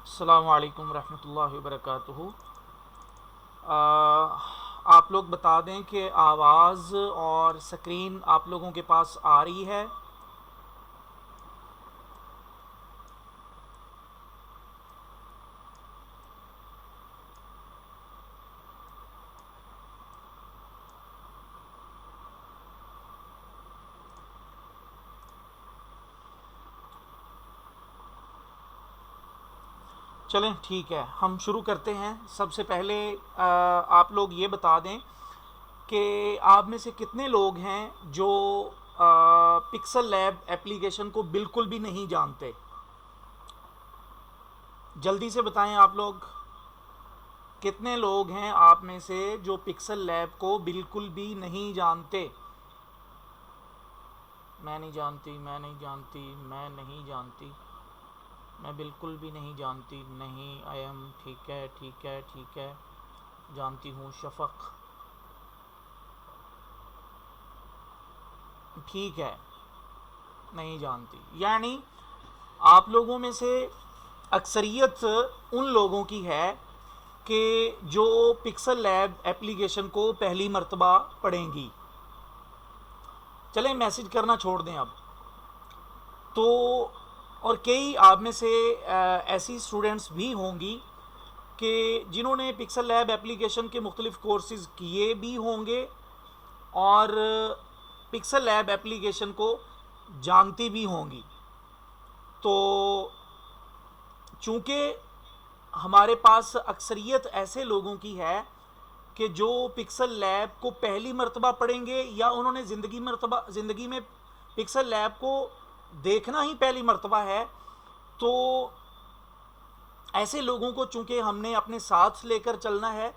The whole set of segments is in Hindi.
अस्सलामु अलैकुम रहमतुल्लाहि वबरकातुहू। आप लोग बता दें कि आवाज़ और स्क्रीन आप लोगों के पास आ रही है। चलें ठीक है, हम शुरू करते हैं। सबसे पहले आप लोग ये बता दें कि आप में से कितने लोग हैं जो पिक्सल लैब एप्लीकेशन को बिल्कुल भी नहीं जानते। जल्दी से बताएं आप लोग, कितने लोग हैं आप में से जो पिक्सल लैब को बिल्कुल भी नहीं जानते। मैं नहीं जानती, मैं नहीं जानती, मैं नहीं जानती, मैं बिल्कुल भी नहीं जानती, नहीं। आई एम, ठीक है ठीक है ठीक है, जानती हूँ। शफक, ठीक है, नहीं जानती। यानी आप लोगों में से अक्सरियत उन लोगों की है कि जो पिक्सल लैब एप्लीकेशन को पहली मर्तबा पढ़ेंगी। चलें मैसेज करना छोड़ दें अब तो। और कई आप में से ऐसी स्टूडेंट्स भी होंगी कि जिन्होंने पिक्सल लैब एप्लीकेशन के मुख्तलिफ़ कोर्सेज़ किए भी होंगे और पिक्सल लैब एप्लीकेशन को जानती भी होंगी। तो चूँकि हमारे पास अक्सरियत ऐसे लोगों की है कि जो पिक्सल लैब को पहली मर्तबा पढ़ेंगे या उन्होंने ज़िंदगी में पिक्सल लैब को देखना ही पहली मर्तबा है, तो ऐसे लोगों को चूँकि हमने अपने साथ लेकर चलना है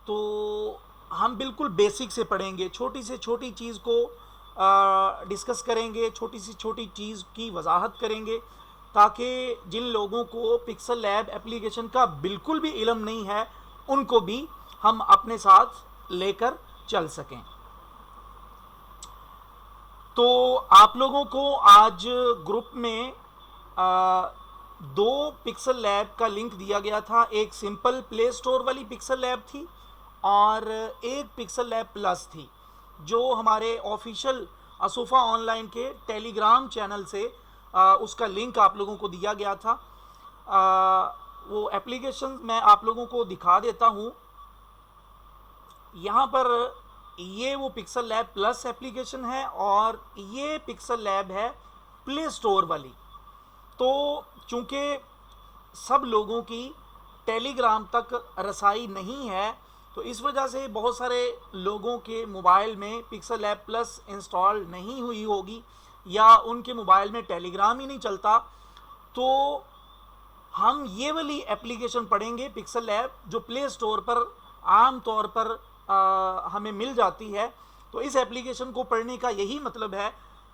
तो हम बिल्कुल बेसिक से पढ़ेंगे। छोटी से छोटी चीज़ को डिस्कस करेंगे, छोटी सी छोटी चीज़ की वजाहत करेंगे, ताकि जिन लोगों को पिक्सल लैब एप्लीकेशन का बिल्कुल भी इल्म नहीं है उनको भी हम अपने साथ लेकर चल सकें। तो आप लोगों को आज ग्रुप में दो पिक्सल लैब का लिंक दिया गया था। एक सिंपल प्ले स्टोर वाली पिक्सल लैब थी और एक पिक्सल लैब प्लस थी, जो हमारे ऑफिशियल असोफ़ा ऑनलाइन के टेलीग्राम चैनल से उसका लिंक आप लोगों को दिया गया था। वो एप्लीकेशन मैं आप लोगों को दिखा देता हूँ। यहाँ पर ये वो पिक्सल लैब प्लस एप्लीकेशन है और ये पिक्सल लैब है प्ले स्टोर वाली। तो चूँकि सब लोगों की टेलीग्राम तक रसाई नहीं है, तो इस वजह से बहुत सारे लोगों के मोबाइल में पिक्सल लैब प्लस इंस्टॉल नहीं हुई होगी या उनके मोबाइल में टेलीग्राम ही नहीं चलता। तो हम ये वाली एप्लीकेशन पढ़ेंगे पिक्सल लैब, जो प्ले स्टोर पर आम तौर पर हमें मिल जाती है। तो इस एप्लीकेशन को पढ़ने का यही मतलब है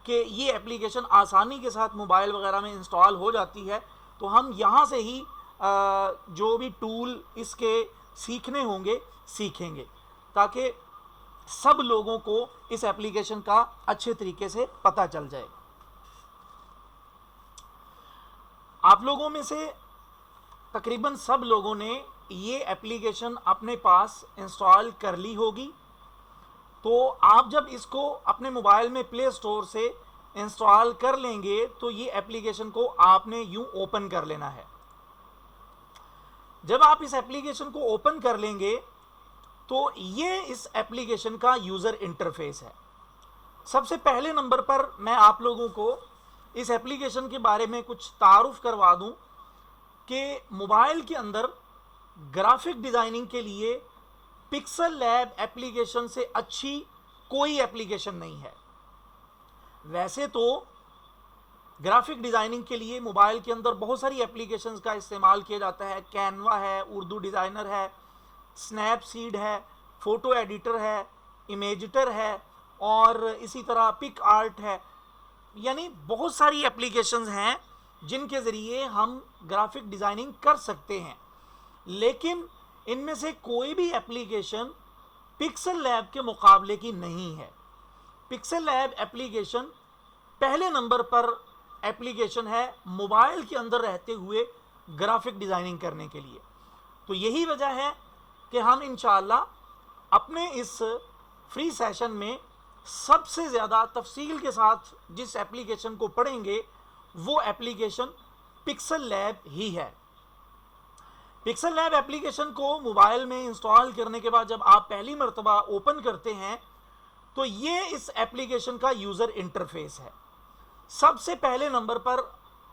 कि ये एप्लीकेशन आसानी के साथ मोबाइल वगैरह में इंस्टॉल हो जाती है। तो हम यहाँ से ही जो भी टूल इसके सीखने होंगे सीखेंगे, ताकि सब लोगों को इस एप्लीकेशन का अच्छे तरीके से पता चल जाए। आप लोगों में से तकरीबन सब लोगों ने ये एप्लीकेशन अपने पास इंस्टॉल कर ली होगी। तो आप जब इसको अपने मोबाइल में प्ले स्टोर से इंस्टॉल कर लेंगे तो ये एप्लीकेशन को आपने यूं ओपन कर लेना है। जब आप इस एप्लीकेशन को ओपन कर लेंगे तो ये इस एप्लीकेशन का यूज़र इंटरफेस है। सबसे पहले नंबर पर मैं आप लोगों को इस एप्लीकेशन के बारे में कुछ तारुफ करवा दूं कि मोबाइल के अंदर ग्राफिक डिज़ाइनिंग के लिए पिक्सल लैब एप्लीकेशन से अच्छी कोई एप्लीकेशन नहीं है। वैसे तो ग्राफिक डिज़ाइनिंग के लिए मोबाइल के अंदर बहुत सारी एप्लीकेशंस का इस्तेमाल किया जाता है। कैनवा है, उर्दू डिज़ाइनर है, स्नैपसीड है, फ़ोटो एडिटर है, इमेजिटर है और इसी तरह पिक आर्ट है। यानी बहुत सारी एप्लीकेशंस हैं जिनके ज़रिए हम ग्राफिक डिज़ाइनिंग कर सकते हैं, लेकिन इनमें से कोई भी एप्लीकेशन पिक्सल लैब के मुकाबले की नहीं है। पिक्सल लैब एप्लीकेशन पहले नंबर पर एप्लीकेशन है मोबाइल के अंदर रहते हुए ग्राफिक डिज़ाइनिंग करने के लिए। तो यही वजह है कि हम इंशाअल्लाह अपने इस फ्री सेशन में सबसे ज़्यादा तफसील के साथ जिस एप्लीकेशन को पढ़ेंगे वो एप्लीकेशन पिक्सल लैब ही है। पिक्सल लैब एप्लीकेशन को मोबाइल में इंस्टॉल करने के बाद जब आप पहली मर्तबा ओपन करते हैं तो ये इस एप्लीकेशन का यूज़र इंटरफेस है। सबसे पहले नंबर पर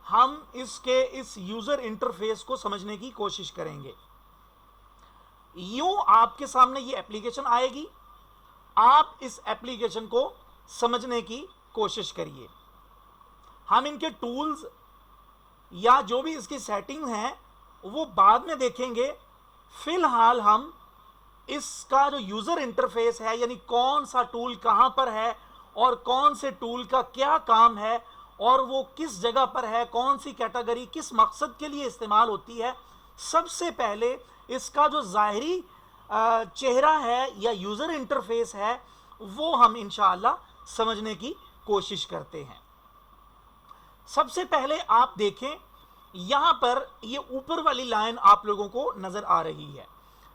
हम इसके इस यूज़र इंटरफेस को समझने की कोशिश करेंगे। यूं आपके सामने ये एप्लीकेशन आएगी, आप इस एप्लीकेशन को समझने की कोशिश करिए। हम इनके टूल्स या जो भी इसकी सेटिंग है वो बाद में देखेंगे। फिलहाल हम इसका जो यूज़र इंटरफेस है, यानी कौन सा टूल कहाँ पर है और कौन से टूल का क्या काम है और वो किस जगह पर है, कौन सी कैटेगरी किस मकसद के लिए इस्तेमाल होती है, सबसे पहले इसका जो ज़ाहिरी चेहरा है या यूज़र इंटरफेस है वो हम इंशाअल्लाह समझने की कोशिश करते हैं। सबसे पहले आप देखें, यहाँ पर ये ऊपर वाली लाइन आप लोगों को नज़र आ रही है।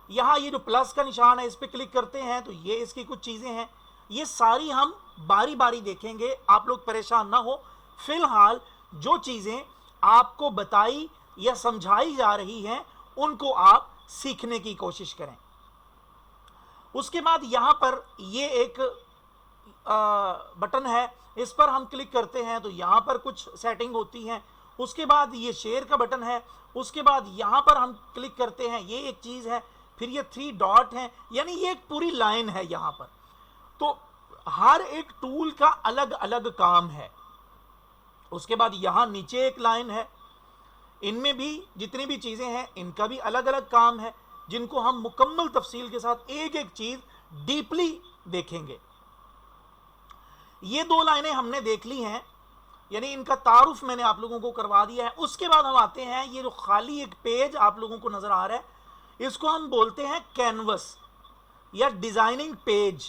यहाँ ये जो प्लस का निशान है इस पर क्लिक करते हैं तो ये इसकी कुछ चीज़ें हैं, ये सारी हम बारी बारी देखेंगे, आप लोग परेशान ना हो। फिलहाल जो चीज़ें आपको बताई या समझाई जा रही हैं उनको आप सीखने की कोशिश करें। उसके बाद यहाँ पर ये एक बटन है, इस पर हम क्लिक करते हैं तो यहाँ पर कुछ सेटिंग होती हैं। उसके बाद ये शेयर का बटन है, उसके बाद यहाँ पर हम क्लिक करते हैं, ये एक चीज़ है। फिर ये 3 डॉट हैं, यानी ये एक पूरी लाइन है यहाँ पर। तो हर एक टूल का अलग अलग काम है। उसके बाद यहाँ नीचे एक लाइन है, इनमें भी जितनी भी चीज़ें हैं इनका भी अलग अलग काम है, जिनको हम मुकम्मल तफसील के साथ एक एक चीज़ डीपली देखेंगे। ये 2 लाइनें हमने देख ली हैं, यानी इनका तारुफ मैंने आप लोगों को करवा दिया है। उसके बाद हम आते हैं, ये जो खाली एक पेज आप लोगों को नज़र आ रहा है इसको हम बोलते हैं कैनवस या डिज़ाइनिंग पेज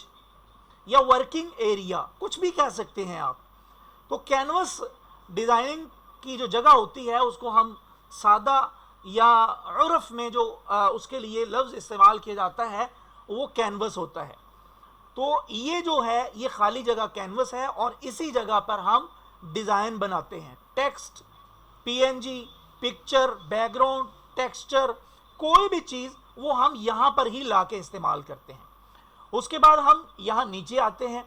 या वर्किंग एरिया, कुछ भी कह सकते हैं आप। तो कैनवस डिज़ाइनिंग की जो जगह होती है उसको हम सादा या उर्फ में जो उसके लिए लफ्ज़ इस्तेमाल किया जाता है वो कैनवस होता है। तो ये जो है ये खाली जगह कैनवस है और इसी जगह पर हम डिज़ाइन बनाते हैं। Text, PNG, picture, background, texture, कोई भी चीज़ वो हम यहाँ पर ही ला के इस्तेमाल करते हैं। उसके बाद हम यहाँ नीचे आते हैं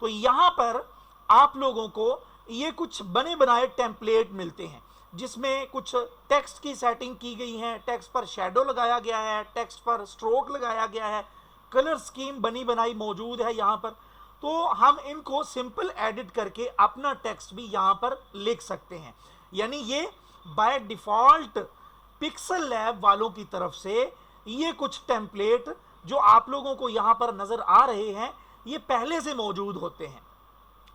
तो यहाँ पर आप लोगों को ये कुछ बने बनाए टेम्पलेट मिलते हैं जिसमें कुछ टेक्स्ट की सेटिंग की गई है, टेक्स्ट पर शेडो लगाया गया है, टेक्स्ट पर स्ट्रोक लगाया गया है, कलर स्कीम बनी बनाई मौजूद है यहाँ पर। तो हम इनको सिंपल एडिट करके अपना टेक्स्ट भी यहाँ पर लिख सकते हैं। यानी ये बाय डिफ़ॉल्ट पिक्सल लैब वालों की तरफ से ये कुछ टेम्पलेट जो आप लोगों को यहाँ पर नज़र आ रहे हैं ये पहले से मौजूद होते हैं।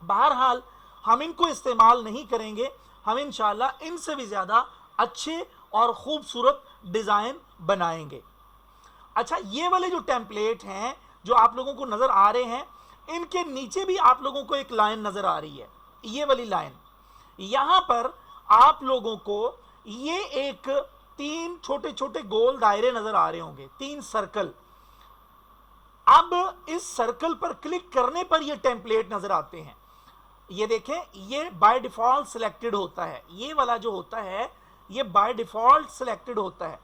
बहरहाल हम इनको इस्तेमाल नहीं करेंगे, हम इंशाल्लाह इनसे भी ज़्यादा अच्छे और ख़ूबसूरत डिज़ाइन बनाएंगे। अच्छा, ये वाले जो टेम्पलेट हैं जो आप लोगों को नज़र आ रहे हैं इनके नीचे भी आप लोगों को एक लाइन नज़र आ रही है, ये वाली लाइन। यहाँ पर आप लोगों को ये एक 3 छोटे छोटे गोल दायरे नज़र आ रहे होंगे, 3 सर्कल। अब इस सर्कल पर क्लिक करने पर ये टेम्पलेट नज़र आते हैं। ये देखें, ये बाय डिफ़ॉल्ट सिलेक्टेड होता है, ये वाला जो होता है ये बाय डिफ़ॉल्ट सिलेक्टेड होता है।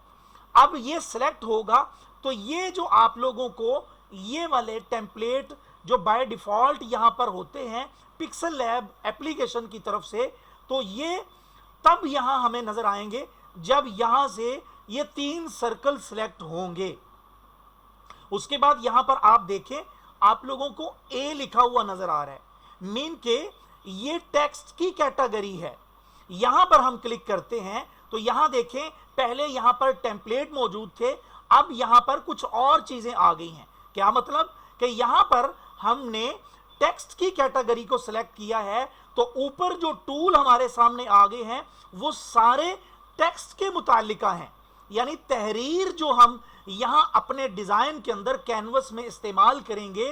अब ये सिलेक्ट होगा तो ये जो आप लोगों को ये वाले टेम्पलेट जो बाय डिफ़ॉल्ट यहाँ पर होते हैं पिक्सल लैब एप्लीकेशन की तरफ से, तो ये तब यहाँ हमें नज़र आएंगे जब यहाँ से ये 3 सर्कल सिलेक्ट होंगे। उसके बाद यहाँ पर आप देखें आप लोगों को ए लिखा हुआ नज़र आ रहा है, मीन के ये टेक्स्ट की कैटेगरी है। यहाँ पर हम क्लिक करते हैं तो यहाँ देखें पहले यहाँ पर टेम्पलेट मौजूद थे, अब यहाँ पर कुछ और चीज़ें आ गई हैं। क्या मतलब कि यहाँ पर हमने टेक्स्ट की कैटेगरी को सिलेक्ट किया है तो ऊपर जो टूल हमारे सामने आ गए हैं वो सारे टेक्स्ट के मुतालिका हैं। यानी तहरीर जो हम यहाँ अपने डिज़ाइन के अंदर कैनवस में इस्तेमाल करेंगे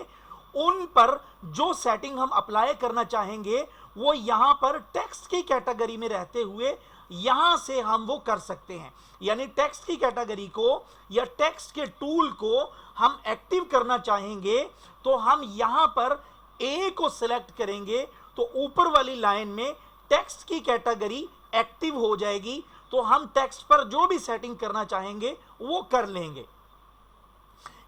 उन पर जो सेटिंग हम अप्लाई करना चाहेंगे वो यहाँ पर टेक्स्ट की कैटेगरी में रहते हुए यहां से हम वो कर सकते हैं। यानी टेक्स्ट की कैटेगरी को या टेक्स्ट के टूल को हम एक्टिव करना चाहेंगे तो हम यहां पर ए को सिलेक्ट करेंगे तो ऊपर वाली लाइन में टेक्स्ट की कैटेगरी एक्टिव हो जाएगी, तो हम टेक्स्ट पर जो भी सेटिंग करना चाहेंगे वो कर लेंगे।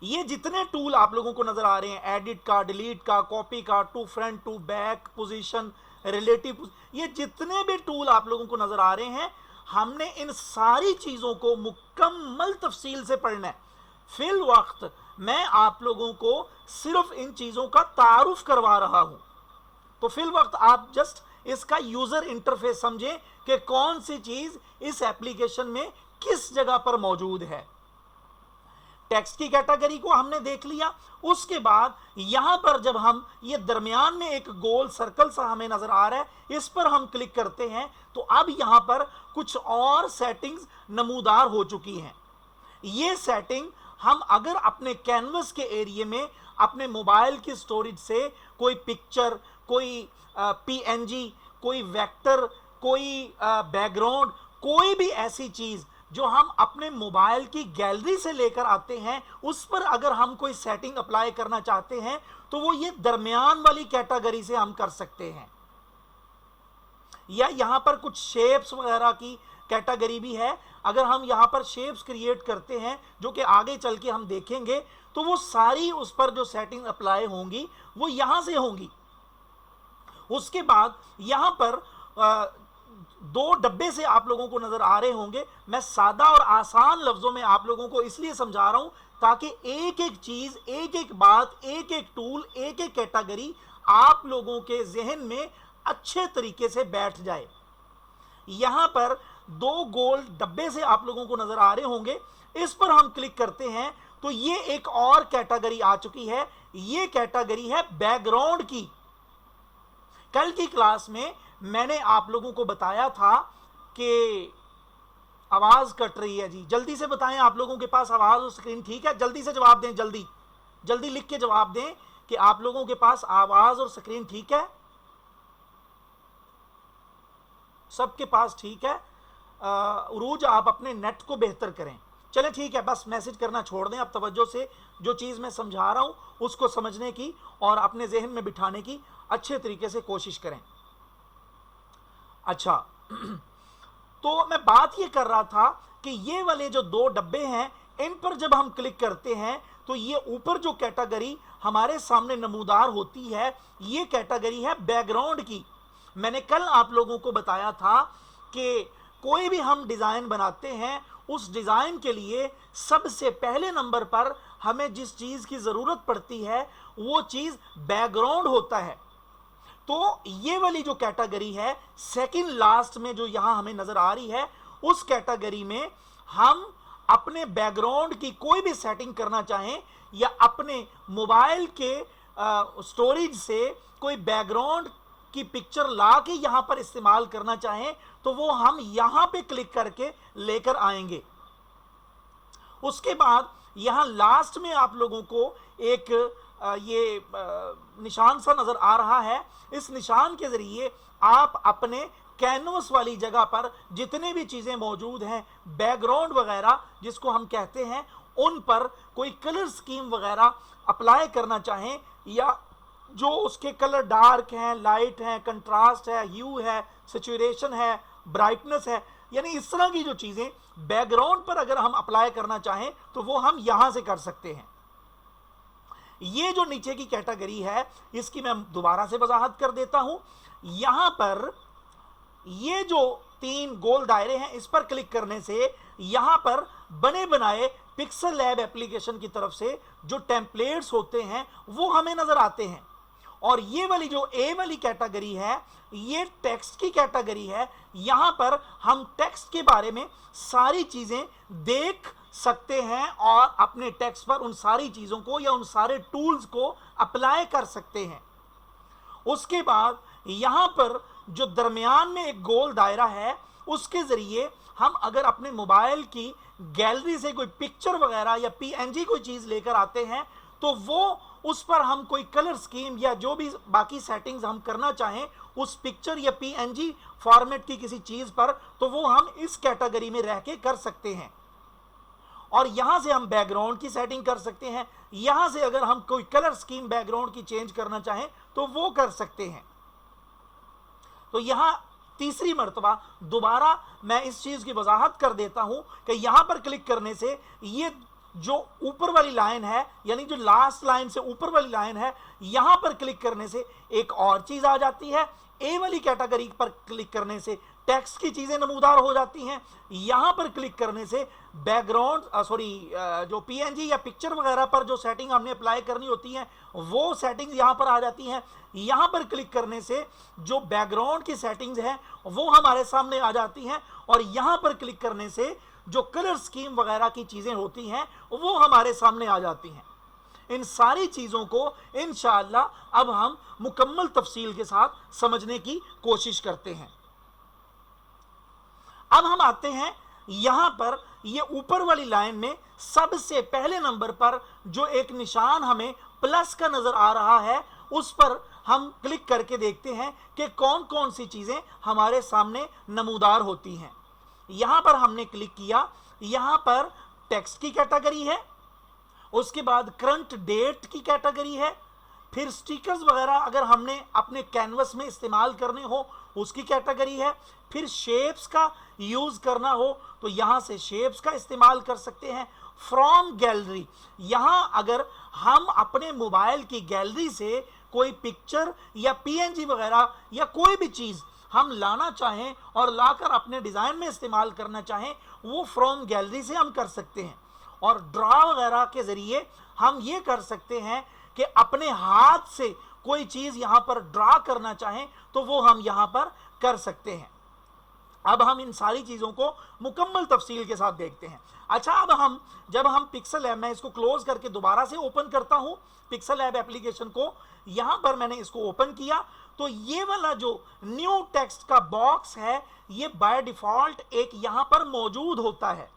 ये जितने टूल आप लोगों को नजर आ रहे हैं, एडिट का, डिलीट का, कॉपी का, to front, to back, position, relative, ये जितने भी टूल आप लोगों को नजर आ रहे हैं, हमने इन सारी चीजों को मुकम्मल तफसील से पढ़ना है। फिल वक्त मैं आप लोगों को सिर्फ इन चीजों का तारुफ करवा रहा हूं, तो फिल वक्त आप जस्ट इसका यूजर इंटरफेस समझें कि कौन सी चीज इस एप्लीकेशन में किस जगह पर मौजूद है। टेक्स्ट की कैटेगरी को हमने देख लिया, उसके बाद यहां पर जब हम ये दरमियान में एक गोल सर्कल सा हमें नजर आ रहा है, इस पर हम क्लिक करते हैं तो अब यहां पर कुछ और सेटिंग्स नमूदार हो चुकी हैं। ये सेटिंग हम अगर अपने कैनवस के एरिया में अपने मोबाइल की स्टोरेज से कोई पिक्चर, कोई पीएनजी, कोई वेक्टर, कोई बैकग्राउंड, कोई भी ऐसी चीज जो हम अपने मोबाइल की गैलरी से लेकर आते हैं, उस पर अगर हम कोई सेटिंग अप्लाई करना चाहते हैं तो वो ये दरमियान वाली कैटेगरी से हम कर सकते हैं। या यहां पर कुछ शेप्स वगैरह की कैटेगरी भी है, अगर हम यहां पर शेप्स क्रिएट करते हैं जो कि आगे चल के हम देखेंगे, तो वो सारी उस पर जो सेटिंग अप्लाई होंगी वो यहां से होंगी। उसके बाद यहां पर दो डब्बे से आप लोगों को नजर आ रहे होंगे। मैं सादा और आसान लफ्जों में आप लोगों को इसलिए समझा रहा हूं ताकि एक एक चीज, एक एक बात, एक एक टूल, एक एक कैटेगरी आप लोगों के जहन में अच्छे तरीके से बैठ जाए। यहां पर दो गोल डब्बे से आप लोगों को नजर आ रहे होंगे, इस पर हम क्लिक करते हैं तो ये एक और कैटेगरी आ चुकी है। ये कैटेगरी है बैकग्राउंड की। कल की क्लास में मैंने आप लोगों को बताया था कि आवाज कट रही है जी, जल्दी से बताएं, आप लोगों के पास आवाज और स्क्रीन ठीक है? जल्दी से जवाब दें, जल्दी जल्दी लिख के जवाब दें कि आप लोगों के पास आवाज और स्क्रीन ठीक है। सबके पास ठीक है। उरूज, आप अपने नेट को बेहतर करें। चले ठीक है, बस मैसेज करना छोड़ दें, अब तवज्जो से जो चीज मैं समझा रहा हूं उसको समझने की और अपने जहन में बिठाने की अच्छे तरीके से कोशिश करें। अच्छा, तो मैं बात ये कर रहा था कि ये वाले जो दो डब्बे हैं, इन पर जब हम क्लिक करते हैं तो ये ऊपर जो कैटेगरी हमारे सामने नमूदार होती है, ये कैटेगरी है बैकग्राउंड की। मैंने कल आप लोगों को बताया था कि कोई भी हम डिजाइन बनाते हैं, उस डिजाइन के लिए सबसे पहले नंबर पर हमें जिस चीज की जरूरत पड़ती है वो चीज बैकग्राउंड होता है। तो ये वाली जो कैटेगरी है सेकंड लास्ट में जो यहां हमें नजर आ रही है, उस कैटेगरी में हम अपने बैकग्राउंड की कोई भी सेटिंग करना चाहें या अपने मोबाइल के स्टोरेज से कोई बैकग्राउंड की पिक्चर ला के यहां पर इस्तेमाल करना चाहें तो वो हम यहां पे क्लिक करके लेकर आएंगे। उसके बाद यहां लास्ट में आप लोगों को एक ये निशान सा नजर आ रहा है। इस निशान के जरिए आप अपने कैनवस वाली जगह पर जितने भी चीजें मौजूद हैं, बैकग्राउंड वगैरह जिसको हम कहते हैं, उन पर कोई कलर स्कीम वगैरह अप्लाई करना चाहें या जो उसके कलर डार्क हैं, लाइट हैं, कंट्रास्ट है, ह्यू है, सैचुरेशन है, ब्राइटनेस है, यानी इस तरह की जो चीजें बैकग्राउंड पर अगर हम अप्लाई करना चाहें तो वो हम यहां से कर सकते हैं। ये जो नीचे की कैटेगरी है इसकी मैं दोबारा से वजाहत कर देता हूं। यहां पर ये जो तीन गोल दायरे हैं, इस पर क्लिक करने से यहां पर बने बनाए पिक्सल लैब एप्लीकेशन की तरफ से जो टेम्पलेट्स होते हैं वो हमें नजर आते हैं। और ये वाली जो ए वाली कैटेगरी है, ये टेक्स्ट की कैटेगरी है। यहां पर हम टेक्स्ट के बारे में सारी चीजें देख सकते हैं और अपने टेक्स्ट पर उन सारी चीजों को या उन सारे टूल्स को अप्लाई कर सकते हैं। उसके बाद यहां पर जो दरमियान में एक गोल दायरा है, उसके जरिए हम अगर अपने मोबाइल की गैलरी से कोई पिक्चर वगैरह या पीएनजी कोई चीज लेकर आते हैं तो वो उस पर हम कोई कलर स्कीम या जो भी बाकी सेटिंग्स हम करना चाहें उस पिक्चर या पीएनजी फॉर्मेट की किसी चीज पर, तो वो हम इस कैटेगरी में रह के कर सकते हैं। और यहां से हम बैकग्राउंड की सेटिंग कर सकते हैं, यहां से अगर हम कोई कलर स्कीम बैकग्राउंड की चेंज करना चाहें तो वो कर सकते हैं। तो यहां तीसरी मर्तबा दोबारा मैं इस चीज की वजाहत कर देता हूं कि यहां पर क्लिक करने से ये जो ऊपर वाली लाइन है, यानी जो लास्ट लाइन से ऊपर वाली लाइन है, यहां पर क्लिक करने से एक और चीज आ जाती है। ए वाली कैटेगरी पर क्लिक करने से टेक्स्ट की चीजें नमूदार हो जाती हैं। यहां पर क्लिक करने से बैकग्राउंड जो पीएनजी या पिक्चर वगैरह पर जो सेटिंग हमने अप्लाई करनी होती है वो सेटिंग्स यहां पर आ जाती हैं। यहां पर क्लिक करने से जो बैकग्राउंड की सेटिंग्स हैं वो हमारे सामने आ जाती हैं, और यहां पर क्लिक करने से जो कलर स्कीम वगैरह की चीजें होती हैं वो हमारे सामने आ जाती हैं। इन सारी चीजों को इंशाअल्लाह अब हम मुकम्मल तफसील के साथ समझने की कोशिश करते हैं। अब हम आते हैं यहां पर, ये ऊपर वाली लाइन में सबसे पहले नंबर पर जो एक निशान हमें प्लस का नजर आ रहा है, उस पर हम क्लिक करके देखते हैं कि कौन कौन सी चीजें हमारे सामने नमूदार होती हैं। यहां पर हमने क्लिक किया, यहां पर टेक्स्ट की कैटेगरी है, उसके बाद करंट डेट की कैटेगरी है, फिर स्टिकर्स वगैरह अगर हमने अपने कैनवस में इस्तेमाल करने हो उसकी कैटेगरी है, फिर शेप्स का यूज करना हो तो यहां से शेप्स का इस्तेमाल कर सकते हैं। फ्रॉम गैलरी, यहां अगर हम अपने मोबाइल की गैलरी से कोई पिक्चर या पीएनजी वगैरह या कोई भी चीज हम लाना चाहें और लाकर अपने डिजाइन में इस्तेमाल करना चाहें, वो फ्रॉम गैलरी से हम कर सकते हैं। और ड्रा वगैरह के जरिए हम ये कर सकते हैं कि अपने हाथ से कोई चीज यहां पर ड्रा करना चाहें तो वो हम यहां पर कर सकते हैं। अब हम इन सारी चीजों को मुकम्मल तफसील के साथ देखते हैं। अच्छा, अब जब हम पिक्सल ऐप, मैं इसको क्लोज करके दोबारा से ओपन करता हूं पिक्सल ऐप एप्लीकेशन को, यहां पर मैंने इसको ओपन किया तो ये वाला जो न्यू टेक्स्ट का बॉक्स है ये बाय डिफॉल्ट एक यहां पर मौजूद होता है।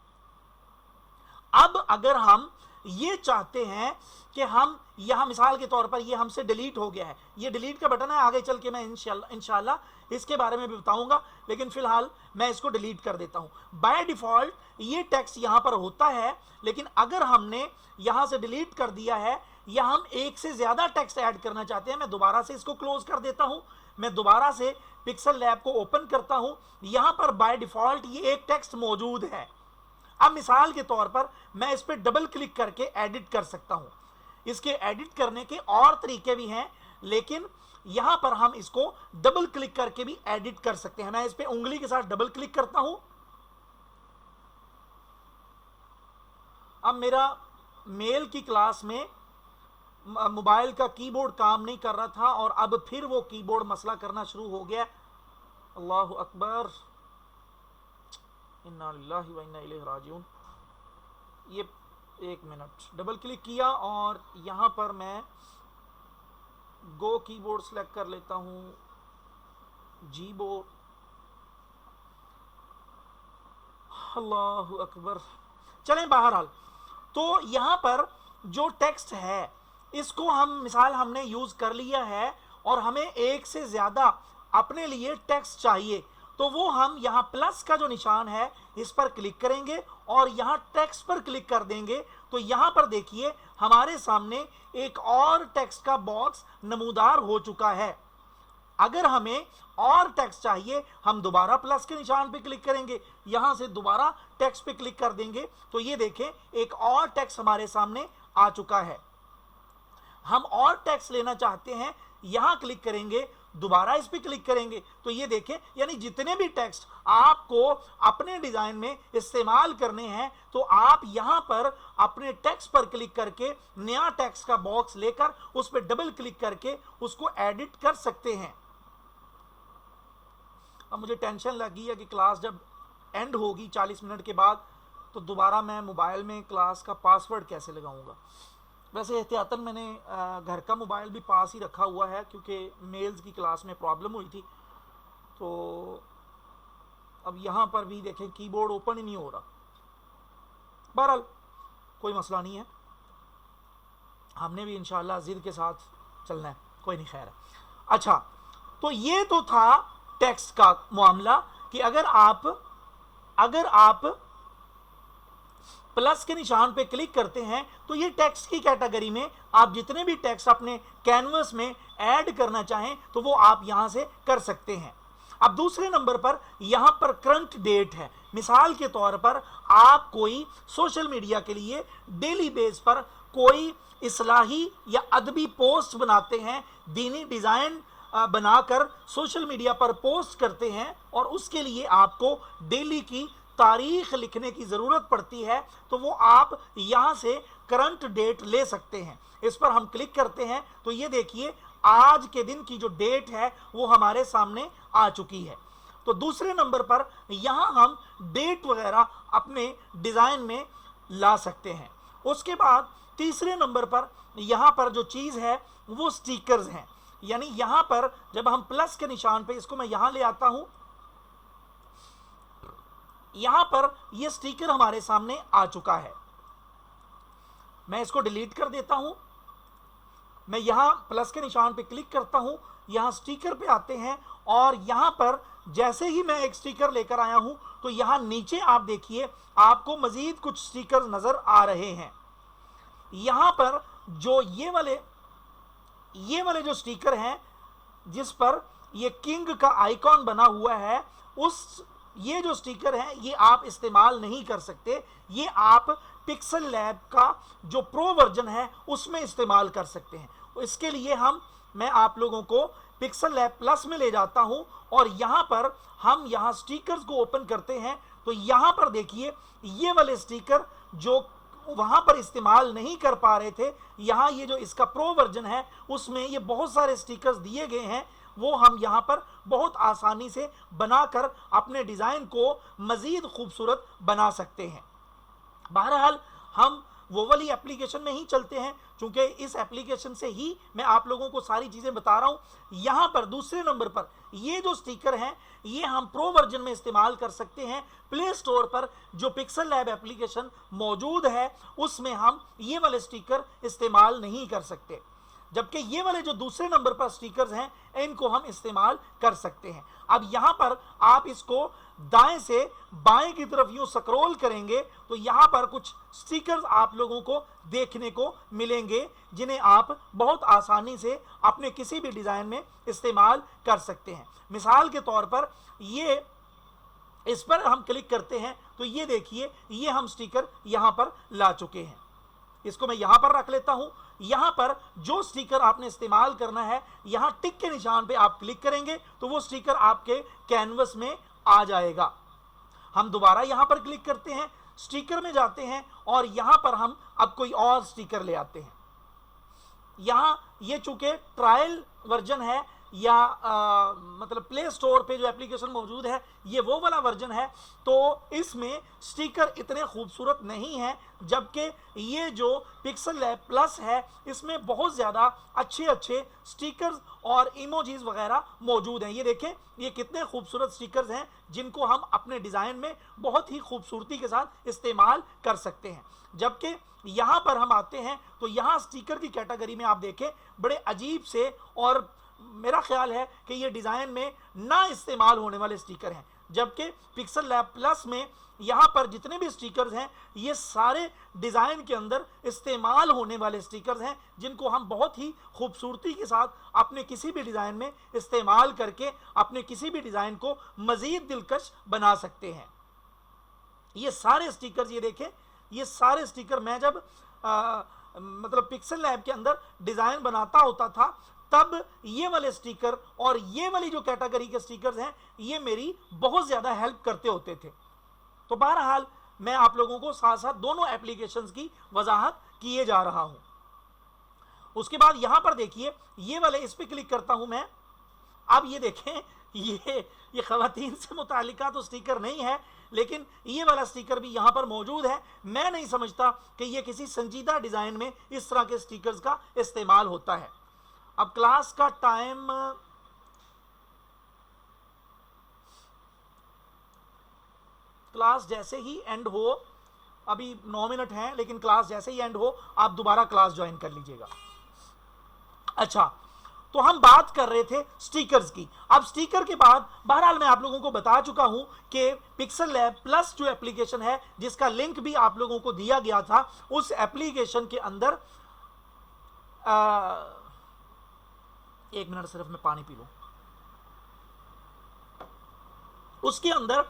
अब अगर हम ये चाहते हैं कि हम यहां, मिसाल के तौर पर ये हमसे डिलीट हो गया है, ये डिलीट का बटन है, आगे चल के मैं इंशाल्लाह इसके बारे में भी बताऊंगा, लेकिन फिलहाल मैं इसको डिलीट कर देता हूं। बाय डिफॉल्ट ये टेक्स्ट यहां पर होता है, लेकिन अगर हमने यहां से डिलीट कर दिया है या हम एक से ज्यादा टेक्स्ट ऐड करना चाहते हैं, मैं दोबारा से इसको क्लोज कर देता हूं, मैं दोबारा से पिक्सल लैब को ओपन करता हूं, यहां पर बाय डिफॉल्ट ये एक टेक्स्ट मौजूद है। अब मिसाल के तौर पर मैं इस पर डबल क्लिक करके एडिट कर सकता हूं। इसके एडिट करने के और तरीके भी हैं, लेकिन यहां पर हम इसको डबल क्लिक करके भी एडिट कर सकते हैं। मैं इस पर उंगली के साथ डबल क्लिक करता हूं। अब मेरा मेल की क्लास में मोबाइल का कीबोर्ड काम नहीं कर रहा था और अब फिर वो कीबोर्ड मसला करना शुरू हो गया। अल्लाहु अकबर, इन्ना लिल्लाहि व इन्ना इलैहि राजिऊन। ये एक मिनट, डबल क्लिक किया और यहां पर मैं गो कीबोर्ड सेलेक्ट कर लेता हूं, जी बोर्ड। अल्लाहु अकबर। चलें, बहरहाल तो यहां पर जो टेक्स्ट है इसको हम, मिसाल हमने यूज कर लिया है और हमें एक से ज्यादा अपने लिए टेक्स्ट चाहिए, तो वो हम यहां प्लस का जो निशान है इस पर क्लिक करेंगे और यहां टेक्स्ट पर क्लिक कर देंगे तो यहां पर देखिए हमारे सामने एक और टेक्स्ट का बॉक्स नमूदार हो चुका है। अगर हमें और टेक्स्ट चाहिए हम दोबारा प्लस के निशान पे क्लिक करेंगे, यहां से दोबारा टेक्स्ट पे क्लिक कर देंगे तो ये देखें एक और टेक्स्ट हमारे सामने आ चुका है। हम और टेक्स्ट लेना चाहते हैं, यहां क्लिक करेंगे, दोबारा इस पे क्लिक करेंगे तो ये देखें, यानी जितने भी टेक्स्ट आपको अपने डिजाइन में इस्तेमाल करने हैं तो आप यहां पर अपने टेक्स्ट पर क्लिक करके नया टेक्स्ट का बॉक्स लेकर उस पर डबल क्लिक करके उसको एडिट कर सकते हैं। अब मुझे टेंशन लगी है कि क्लास जब एंड होगी 40 मिनट के बाद तो दोबारा मैं मोबाइल में क्लास का पासवर्ड कैसे लगाऊंगा। वैसे एहतियातन मैंने घर का मोबाइल भी पास ही रखा हुआ है क्योंकि मेल्स की क्लास में प्रॉब्लम हुई थी। तो अब यहाँ पर भी देखें कीबोर्ड ओपन ही नहीं हो रहा। बहरहाल कोई मसला नहीं है, हमने भी इंशाल्लाह जिद के साथ चलना है, कोई नहीं, खैर। अच्छा, तो ये तो था टेक्स्ट का मामला कि अगर आप प्लस के निशान पे क्लिक करते हैं तो ये टेक्स्ट की कैटेगरी में आप जितने भी टेक्स्ट अपने कैनवस में ऐड करना चाहें तो वो आप यहां से कर सकते हैं। अब दूसरे नंबर पर यहां पर करंट डेट है। मिसाल के तौर पर आप कोई सोशल मीडिया के लिए डेली बेस पर कोई इस्लाही या अदबी पोस्ट बनाते हैं, दीनी डिजाइन बनाकर सोशल मीडिया पर पोस्ट करते हैं और उसके लिए आपको डेली की तारीख लिखने की जरूरत पड़ती है, तो वो आप यहां से करंट डेट ले सकते हैं। इस पर हम क्लिक करते हैं तो ये देखिए आज के दिन की जो डेट है वो हमारे सामने आ चुकी है। तो दूसरे नंबर पर यहां हम डेट वगैरह अपने डिजाइन में ला सकते हैं। उसके बाद तीसरे नंबर पर यहां पर जो चीज है वो स्टिकर्स हैं, यानी यहां पर जब हम प्लस के निशान पे, इसको मैं यहां ले आता हूं, यहां पर ये स्टिकर हमारे सामने आ चुका है। मैं इसको डिलीट कर देता हूं। मैं यहां प्लस के निशान पे क्लिक करता हूं, यहां स्टिकर पे आते हैं और यहां पर जैसे ही मैं एक स्टिकर लेकर आया हूं तो यहां नीचे आप देखिए आपको मजीद कुछ स्टिकर नजर आ रहे हैं। यहां पर जो ये वाले जो स्टिकर हैं जिस पर ये किंग का आइकॉन बना हुआ है, ये जो स्टिकर है ये आप इस्तेमाल नहीं कर सकते। ये आप पिक्सल लैब का जो प्रो वर्जन है उसमें इस्तेमाल कर सकते हैं। इसके लिए मैं आप लोगों को पिक्सल लैब प्लस में ले जाता हूं और यहां पर हम यहां स्टिकर्स को ओपन करते हैं तो यहां पर देखिए ये वाले स्टिकर जो वहां पर इस्तेमाल नहीं कर पा रहे थे, यहां ये जो इसका प्रो वर्जन है उसमें ये बहुत सारे स्टिकर्स दिए गए हैं, वो हम यहां पर बहुत आसानी से बनाकर अपने डिजाइन को मजीद खूबसूरत बना सकते हैं। बहरहाल हम वो वाली एप्लीकेशन में ही चलते हैं, क्योंकि इस एप्लीकेशन से ही मैं आप लोगों को सारी चीजें बता रहा हूं। यहां पर दूसरे नंबर पर ये जो स्टिकर हैं ये हम प्रो वर्जन में इस्तेमाल कर सकते हैं। प्ले स्टोर पर जो पिक्सल लैब एप्लीकेशन मौजूद है उसमें हम ये वाले स्टिकर इस्तेमाल नहीं कर सकते, जबकि ये वाले जो दूसरे नंबर पर स्टिकर्स हैं इनको हम इस्तेमाल कर सकते हैं। अब यहां पर आप इसको दाएं से बाएं की तरफ यूं स्क्रॉल करेंगे तो यहां पर कुछ स्टिकर्स आप लोगों को देखने को मिलेंगे जिन्हें आप बहुत आसानी से अपने किसी भी डिजाइन में इस्तेमाल कर सकते हैं। मिसाल के तौर पर ये इस पर हम क्लिक करते हैं तो ये देखिए ये हम स्टिकर यहां पर ला चुके हैं। इसको मैं यहां पर रख लेता हूं। यहां पर जो स्टिकर आपने इस्तेमाल करना है यहां टिक के निशान पे आप क्लिक करेंगे तो वो स्टिकर आपके कैनवस में आ जाएगा। हम दोबारा यहां पर क्लिक करते हैं, स्टिकर में जाते हैं और यहां पर हम अब कोई और स्टिकर ले आते हैं। यहां ये चूंकि ट्रायल वर्जन है या मतलब प्ले स्टोर पे जो एप्लीकेशन मौजूद है ये वो वाला वर्जन है, तो इसमें स्टिकर इतने खूबसूरत नहीं है, जबकि ये जो पिक्सल लैब प्लस है इसमें बहुत ज़्यादा अच्छे स्टिकर्स और इमोजीज वगैरह मौजूद हैं। ये देखें ये कितने खूबसूरत स्टिकर्स हैं जिनको हम अपने डिज़ाइन में बहुत ही खूबसूरती के साथ इस्तेमाल कर सकते हैं। जबकि यहाँ पर हम आते हैं तो यहाँ स्टिकर की कैटेगरी में आप देखें बड़े अजीब से और मेरा ख्याल है कि ये डिज़ाइन में ना इस्तेमाल होने वाले स्टिकर हैं, जबकि पिक्सल लैब प्लस में यहाँ पर जितने भी स्टिकर्स हैं ये सारे डिज़ाइन के अंदर इस्तेमाल होने वाले स्टिकर्स हैं जिनको हम बहुत ही खूबसूरती के साथ अपने किसी भी डिज़ाइन में इस्तेमाल करके अपने किसी भी डिज़ाइन को मज़ीद दिलकश बना सकते हैं। ये सारे स्टिकर्स ये देखें, ये सारे स्टिकर मैं जब मतलब पिक्सल लैब के अंदर डिज़ाइन बनाता होता था तब ये वाले स्टिकर और ये वाली जो कैटेगरी के स्टिकर्स हैं ये मेरी बहुत ज़्यादा हेल्प करते होते थे। तो बहरहाल मैं आप लोगों को साथ साथ दोनों एप्लीकेशंस की वजाहत किए जा रहा हूं। उसके बाद यहां पर देखिए ये वाले, इस पर क्लिक करता हूं मैं। अब ये देखें ये खवातीन से मुतालिका तो स्टिकर नहीं है, लेकिन ये वाला स्टिकर भी यहां पर मौजूद है। मैं नहीं समझता कि ये किसी संजीदा डिज़ाइन में इस तरह के स्टिकर्स का इस्तेमाल होता है। अब क्लास का टाइम क्लास जैसे ही एंड हो अभी 9 मिनट हैं, लेकिन क्लास जैसे ही एंड हो आप दोबारा क्लास ज्वाइन कर लीजिएगा। अच्छा, तो हम बात कर रहे थे स्टिकर्स की। अब स्टिकर के बाद बहरहाल मैं आप लोगों को बता चुका हूं कि पिक्सल लैब प्लस जो एप्लीकेशन है, जिसका लिंक भी आप लोगों को दिया गया था, उस एप्लीकेशन के अंदर एक मिनट सिर्फ मैं पानी पी लूं। उसके अंदर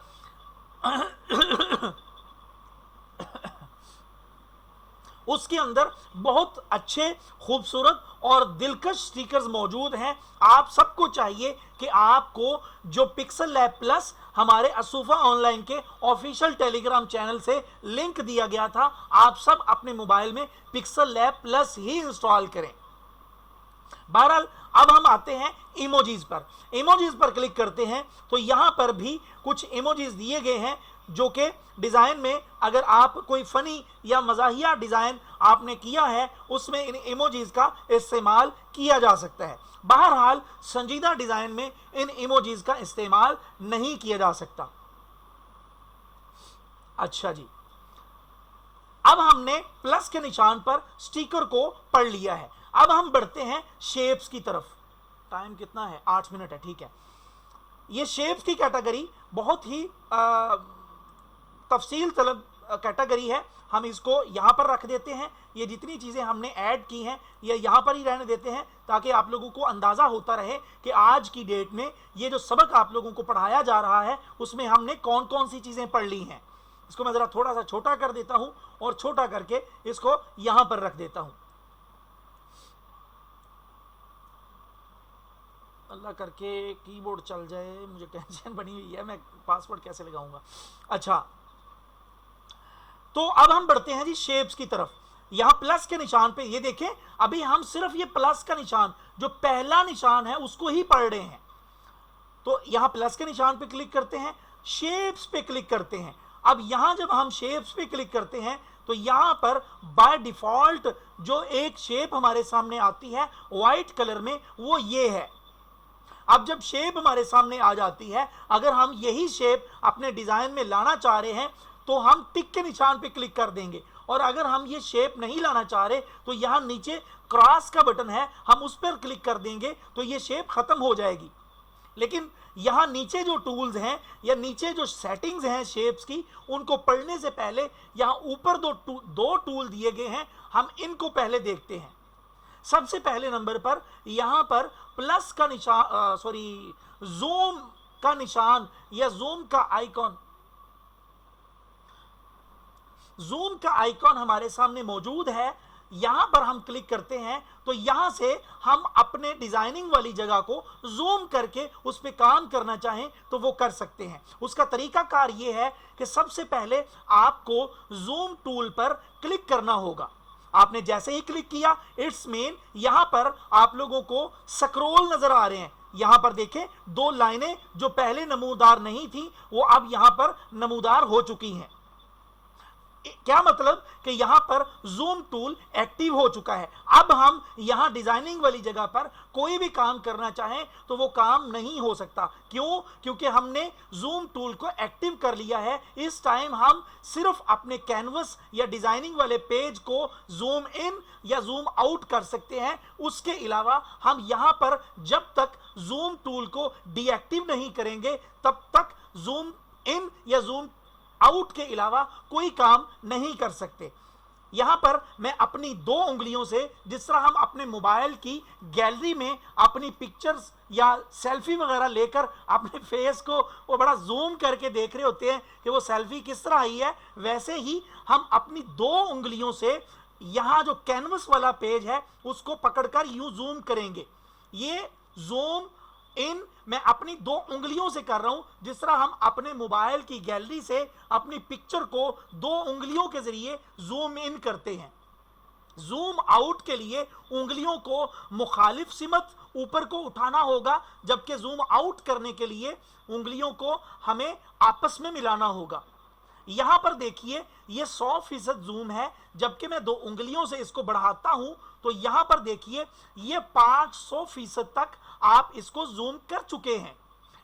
उसके अंदर बहुत अच्छे, खूबसूरत और दिलकश स्टिकर्स मौजूद हैं। आप सबको चाहिए कि आपको जो पिक्सल लैब प्लस हमारे असूफा ऑनलाइन के ऑफिशियल टेलीग्राम चैनल से लिंक दिया गया था, आप सब अपने मोबाइल में पिक्सल लैब प्लस ही इंस्टॉल करें। बहरहाल अब हम आते हैं इमोजीज पर। इमोजीज पर क्लिक करते हैं तो यहां पर भी कुछ इमोजीज दिए गए हैं जो कि डिजाइन में अगर आप कोई फनी या मजाहिया डिजाइन आपने किया है, उसमें इन इमोजीज का इस्तेमाल किया जा सकता है। बहरहाल संजीदा डिजाइन में इन इमोजीज का इस्तेमाल नहीं किया जा सकता। अच्छा जी, अब हमने प्लस के निशान पर स्टिकर को पढ़ लिया है। अब हम बढ़ते हैं शेप्स की तरफ। टाइम कितना है? 8 मिनट है, ठीक है। ये शेप्स की कैटेगरी बहुत ही तफसील तलब कैटेगरी है। हम इसको यहां पर रख देते हैं। ये जितनी चीजें हमने ऐड की हैं ये यहां पर ही रहने देते हैं, ताकि आप लोगों को अंदाजा होता रहे कि आज की डेट में ये जो सबक आप लोगों को पढ़ाया जा रहा है उसमें हमने कौन कौन सी चीजें पढ़ ली हैं। इसको मैं जरा थोड़ा सा छोटा कर देता हूं और छोटा करके इसको यहां पर रख देता हूं। अल्लाह करके कीबोर्ड चल जाए, मुझे टेंशन बनी हुई है, मैं पासवर्ड कैसे लगाऊंगा। अच्छा, तो अब हम बढ़ते हैं जी शेप्स की तरफ। यहां प्लस के निशान पे ये देखें, अभी हम सिर्फ ये प्लस का निशान जो पहला निशान है उसको ही पढ़ रहे हैं। तो यहां प्लस के निशान पे क्लिक करते हैं, शेप्स पे क्लिक करते हैं। अब यहां जब हम शेप्स पे क्लिक करते हैं तो यहां पर बाय डिफॉल्ट जो एक शेप हमारे सामने आती है व्हाइट कलर में, वो ये है। अब जब शेप हमारे सामने आ जाती है, अगर हम यही शेप अपने डिजाइन में लाना चाह रहे हैं तो हम टिक के निशान पे क्लिक कर देंगे, और अगर हम ये शेप नहीं लाना चाह रहे तो यहां नीचे क्रॉस का बटन है, हम उस पर क्लिक कर देंगे तो ये शेप खत्म हो जाएगी। लेकिन यहां नीचे जो टूल्स हैं या नीचे जो सेटिंग्स हैं शेप्स की, उनको पढ़ने से पहले यहां ऊपर दो टूल दिए गए हैं, हम इनको पहले देखते हैं। सबसे पहले नंबर पर यहां पर प्लस का निशान, जूम का निशान या जूम का आइकॉन, जूम का आइकॉन हमारे सामने मौजूद है। यहां पर हम क्लिक करते हैं तो यहां से हम अपने डिजाइनिंग वाली जगह को जूम करके उस पर काम करना चाहें तो वो कर सकते हैं। उसका तरीकाकार ये है कि सबसे पहले आपको जूम टूल पर क्लिक करना होगा। आपने जैसे ही क्लिक किया, इट्स मीन यहां पर आप लोगों को स्क्रॉल नजर आ रहे हैं। यहां पर देखें, दो लाइनें जो पहले नमूदार नहीं थी वो अब यहां पर नमूदार हो चुकी हैं। क्या मतलब कि यहां पर जूम टूल एक्टिव हो चुका है। अब हम यहां डिजाइनिंग वाली जगह पर कोई भी काम करना चाहें तो वो काम नहीं हो सकता। क्यों? क्योंकि हमने जूम टूल को एक्टिव कर लिया है। इस टाइम हम सिर्फ अपने कैनवस या डिजाइनिंग वाले पेज को जूम इन या जूम आउट कर सकते हैं। उसके अलावा हम यहां पर जब तक जूम टूल को डीएक्टिव नहीं करेंगे तब तक जूम इन या जूम आउट के अलावा कोई काम नहीं कर सकते। यहां पर मैं अपनी 2 उंगलियों से, जिस तरह हम अपने मोबाइल की गैलरी में अपनी पिक्चर्स या सेल्फी वगैरह लेकर अपने फेस को वो बड़ा जूम करके देख रहे होते हैं कि वो सेल्फी किस तरह आई है, वैसे ही हम अपनी 2 उंगलियों से यहां जो कैनवस वाला पेज है उसको पकड़कर यूं जूम करेंगे। ये जूम इन मैं अपनी 2 उंगलियों से कर रहा हूं, जिस तरह हम अपने मोबाइल की गैलरी से अपनी पिक्चर को 2 उंगलियों के जरिए जूम इन करते हैं। जूम आउट के लिए उंगलियों को मुखालिफ सिमत ऊपर को उठाना होगा, जबकि जूम आउट करने के लिए उंगलियों को हमें आपस में मिलाना होगा। यहां पर देखिए ये 100% जूम है, जबकि मैं 2 उंगलियों से इसको बढ़ाता हूं तो यहां पर देखिए ये 500% तक आप इसको जूम कर चुके हैं।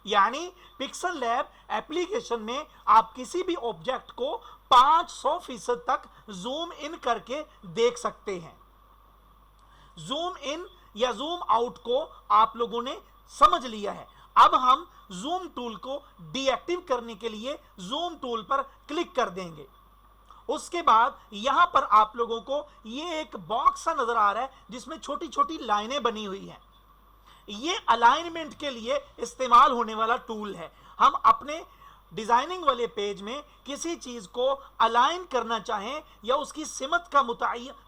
यानी पिक्सल लैब एप्लीकेशन में आप किसी भी ऑब्जेक्ट को 500% तक जूम इन करके देख सकते हैं। जूम इन या जूम आउट को आप लोगों ने समझ लिया है। अब हम जूम टूल को डीएक्टिव करने के लिए जूम टूल पर क्लिक कर देंगे। उसके बाद यहां पर आप लोगों को ये एक बॉक्स सा नजर आ रहा है जिसमें छोटी छोटी लाइनें बनी हुई हैं। ये अलाइनमेंट के लिए इस्तेमाल होने वाला टूल है। हम अपने डिजाइनिंग वाले पेज में किसी चीज को अलाइन करना चाहें या उसकी सिमत का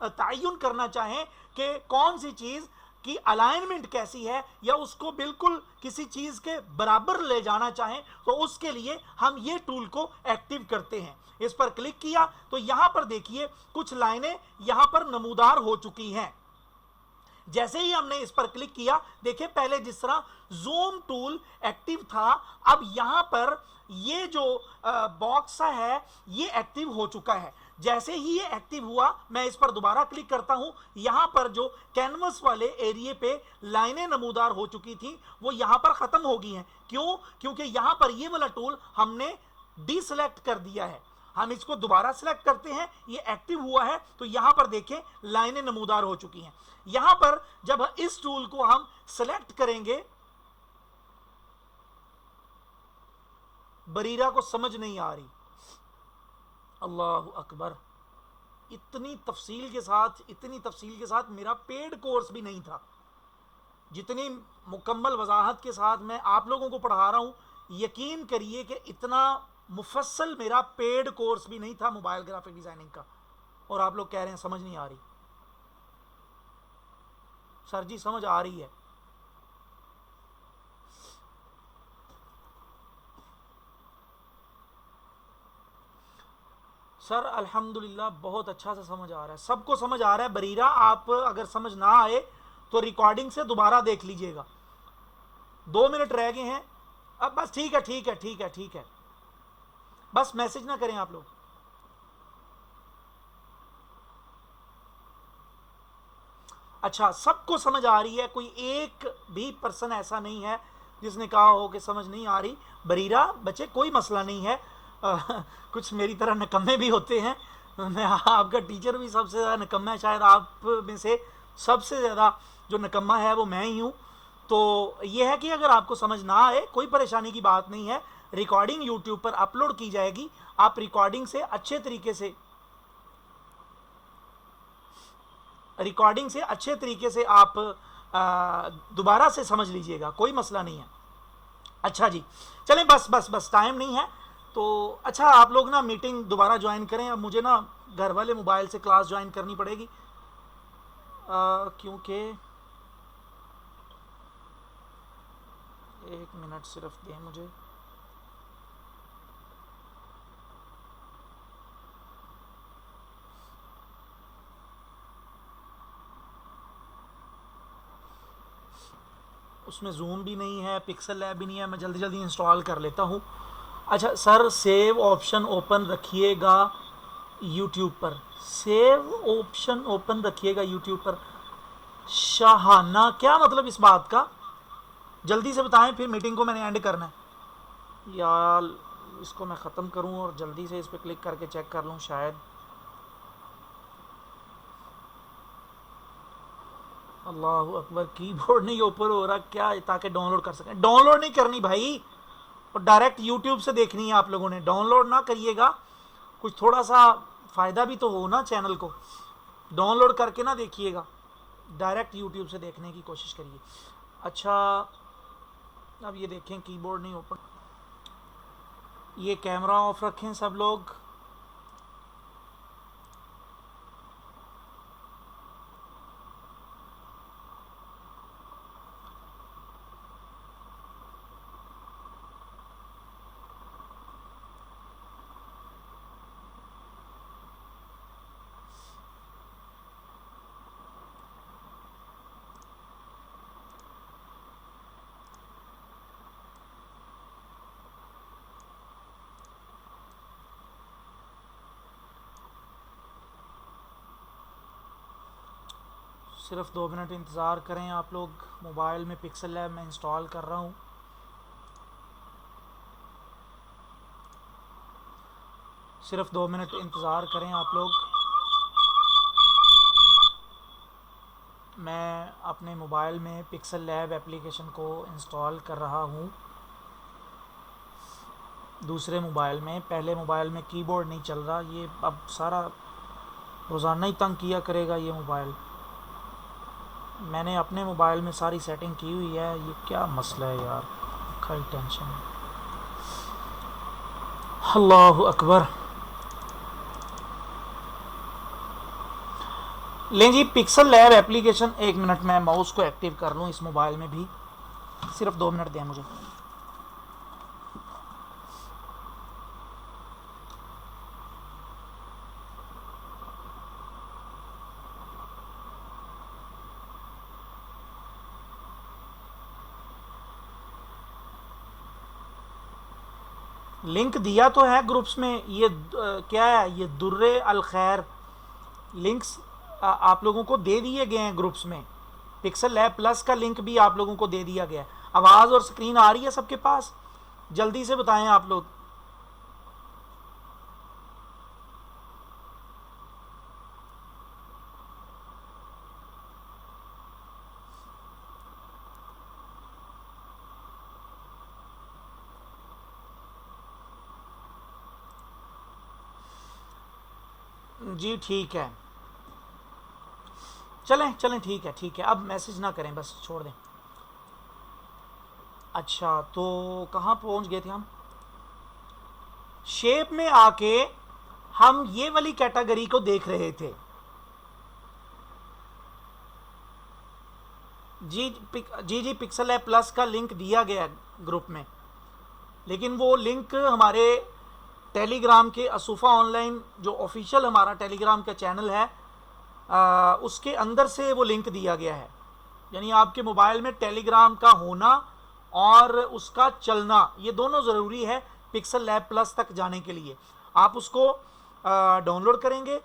तयन करना चाहें कि कौन सी चीज की अलाइनमेंट कैसी है, या उसको बिल्कुल किसी चीज के बराबर ले जाना चाहें, तो उसके लिए हम ये टूल को एक्टिव करते हैं। इस पर क्लिक किया तो यहां पर देखिए कुछ लाइनें यहां पर नमूदार हो चुकी हैं। जैसे ही हमने इस पर क्लिक किया, देखिए पहले जिस तरह जूम टूल एक्टिव था, अब यहां पर ये जो बॉक्स है ये एक्टिव हो चुका है। जैसे ही ये एक्टिव हुआ, मैं इस पर दोबारा क्लिक करता हूं, यहां पर जो कैनवस वाले एरिया पे लाइनें नमूदार हो चुकी थी वो यहां पर खत्म हो गई हैं। क्यों? क्योंकि यहां पर ये वाला टूल हमने डीसेलेक्ट कर दिया है। हम इसको दोबारा सिलेक्ट करते हैं, ये एक्टिव हुआ है, तो यहां पर देखें लाइनें नमूदार हो चुकी हैं। यहां पर जब इस टूल को हम सिलेक्ट करेंगे, बरीरा को समझ नहीं आ रही। अल्लाह अकबर, इतनी तफसील के साथ मेरा पेड कोर्स भी नहीं था। जितनी मुकम्मल वजाहत के साथ मैं आप लोगों को पढ़ा रहा हूं, यकीन करिए कि इतना मुफस्सल मेरा पेड कोर्स भी नहीं था मोबाइल ग्राफिक डिजाइनिंग का। और आप लोग कह रहे हैं समझ नहीं आ रही। सर जी समझ आ रही है। सर अल्हम्दुलिल्लाह बहुत अच्छा से समझ आ रहा है, सबको समझ आ रहा है। बरीरा, आप अगर समझ ना आए तो रिकॉर्डिंग से दोबारा देख लीजिएगा। 2 मिनट रह गए हैं अब, बस ठीक है। बस मैसेज ना करें आप लोग। अच्छा, सबको समझ आ रही है, कोई एक भी पर्सन ऐसा नहीं है जिसने कहा हो कि समझ नहीं आ रही। बरीरा बच्चे कोई मसला नहीं है। कुछ मेरी तरह निकम्मे भी होते हैं। मैं आपका टीचर भी सबसे ज़्यादा निकम्मा है, शायद आप में से सबसे ज़्यादा जो निकम्मा है वो मैं ही हूँ। तो ये है कि अगर आपको समझ ना आए कोई परेशानी की बात नहीं है। रिकॉर्डिंग यूट्यूब पर अपलोड की जाएगी, आप रिकॉर्डिंग से अच्छे तरीके से आप दोबारा से समझ लीजिएगा, कोई मसला नहीं है। अच्छा जी, चलें, बस टाइम नहीं है तो अच्छा, आप लोग ना मीटिंग दोबारा ज्वाइन करें। अब मुझे ना घर वाले मोबाइल से क्लास ज्वाइन करनी पड़ेगी, क्योंकि 1 मिनट सिर्फ दें मुझे। उसमें जूम भी नहीं है, पिक्सल लैब भी नहीं है, मैं जल्दी इंस्टॉल कर लेता हूँ। अच्छा सर, सेव ऑप्शन ओपन रखिएगा यूट्यूब पर। सेव ऑप्शन ओपन रखिएगा यूट्यूब पर। शाहाना, क्या मतलब इस बात का? जल्दी से बताएं, फिर मीटिंग को मैंने एंड करना है। यार इसको मैं ख़त्म करूं और जल्दी से इस पर क्लिक करके चेक कर लूं शायद। अल्लाह अकबर, कीबोर्ड नहीं ओपन हो रहा क्या, ताकि डाउनलोड कर सकें? डाउनलोड नहीं करनी भाई, और डायरेक्ट यूट्यूब से देखनी है आप लोगों ने। डाउनलोड ना करिएगा, कुछ थोड़ा सा फ़ायदा भी तो हो ना चैनल को। डाउनलोड करके ना देखिएगा, डायरेक्ट यूट्यूब से देखने की कोशिश करिए। अच्छा, अब ये देखें कीबोर्ड नहीं ओपन। ये कैमरा ऑफ रखें सब लोग। सिर्फ 2 मिनट इंतज़ार करें आप लोग। मोबाइल में पिक्सल लैब में इंस्टॉल कर रहा हूँ। सिर्फ 2 मिनट इंतज़ार करें आप लोग। मैं अपने मोबाइल में पिक्सल लैब एप्लीकेशन को इंस्टॉल कर रहा हूँ दूसरे मोबाइल में। पहले मोबाइल में कीबोर्ड नहीं चल रहा, ये अब सारा रोज़ाना ही तंग किया करेगा ये मोबाइल। मैंने अपने मोबाइल में सारी सेटिंग की हुई है, ये क्या मसला है यार, खाली टेंशन है। अल्लाहु अकबर। लें जी, पिक्सल लैब एप्लीकेशन, 1 मिनट मैं माउस को एक्टिव कर लूँ इस मोबाइल में भी, सिर्फ 2 मिनट दें मुझे। लिंक दिया तो है ग्रुप्स में, ये क्या है, ये दुर्रे अल खैर लिंक्स आप लोगों को दे दिए गए हैं ग्रुप्स में। पिक्सल लैब प्लस का लिंक भी आप लोगों को दे दिया गया है। आवाज़ और स्क्रीन आ रही है सबके पास? जल्दी से बताएं आप लोग। जी ठीक है, चलें चलें, ठीक है ठीक है, अब मैसेज ना करें, बस छोड़ दें। अच्छा, तो कहाँ पहुँच गए थे हम? शेप में आके हम ये वाली कैटेगरी को देख रहे थे। जी, पिक्सल लैब प्लस का लिंक दिया गया ग्रुप में, लेकिन वो लिंक हमारे टेलीग्राम के असूफा ऑनलाइन जो ऑफिशियल हमारा टेलीग्राम का चैनल है उसके अंदर से वो लिंक दिया गया है। यानी आपके मोबाइल में टेलीग्राम का होना और उसका चलना, ये दोनों ज़रूरी है पिक्सल लैब प्लस तक जाने के लिए। आप उसको डाउनलोड करेंगे,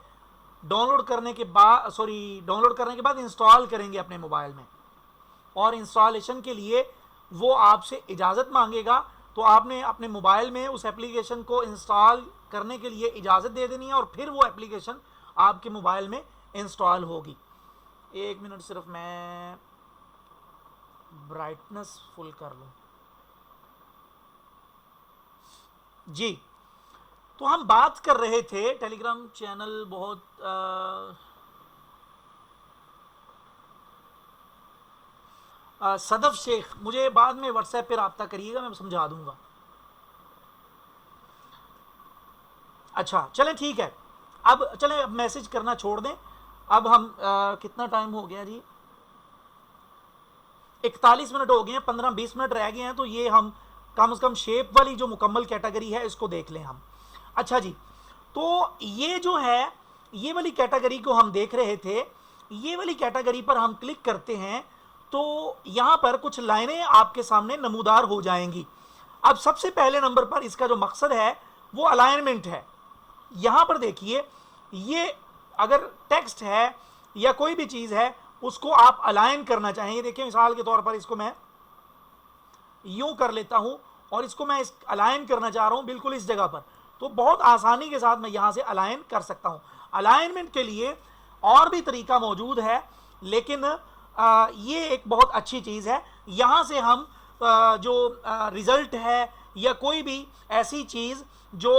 डाउनलोड करने के बाद इंस्टॉल करेंगे अपने मोबाइल में, और इंस्टॉलेशन के लिए वो आपसे इजाज़त मांगेगा। तो आपने अपने मोबाइल में उस एप्लीकेशन को इंस्टॉल करने के लिए इजाज़त दे देनी है, और फिर वो एप्लीकेशन आपके मोबाइल में इंस्टॉल होगी। 1 मिनट सिर्फ मैं ब्राइटनेस फुल कर लूँ। जी, तो हम बात कर रहे थे टेलीग्राम चैनल बहुत सदफ शेख, मुझे बाद में व्हाट्सएप पर रब्ता करिएगा, मैं समझा दूंगा। अच्छा चलें ठीक है, अब चलें, अब मैसेज करना छोड़ दें। अब हम कितना टाइम हो गया जी? 41 मिनट हो गए हैं, 15-20 मिनट रह गए हैं, तो ये हम कम से कम शेप वाली जो मुकम्मल कैटेगरी है इसको देख लें हम। अच्छा जी, तो ये जो है, ये वाली कैटेगरी को हम देख रहे थे। ये वाली कैटेगरी पर हम क्लिक करते हैं तो यहाँ पर कुछ लाइनें आपके सामने नमूदार हो जाएंगी। अब सबसे पहले नंबर पर इसका जो मकसद है वो अलाइनमेंट है। यहाँ पर देखिए, ये अगर टेक्स्ट है या कोई भी चीज़ है उसको आप अलाइन करना चाहें, देखिए मिसाल के तौर पर इसको मैं यूं कर लेता हूं और इसको मैं अलाइन करना चाह रहा हूं बिल्कुल इस जगह पर, तो बहुत आसानी के साथ मैं यहां से अलाइन कर सकता हूं। अलाइनमेंट के लिए और भी तरीका मौजूद है, लेकिन ये एक बहुत अच्छी चीज़ है। यहां से हम जो रिजल्ट है या कोई भी ऐसी चीज़ जो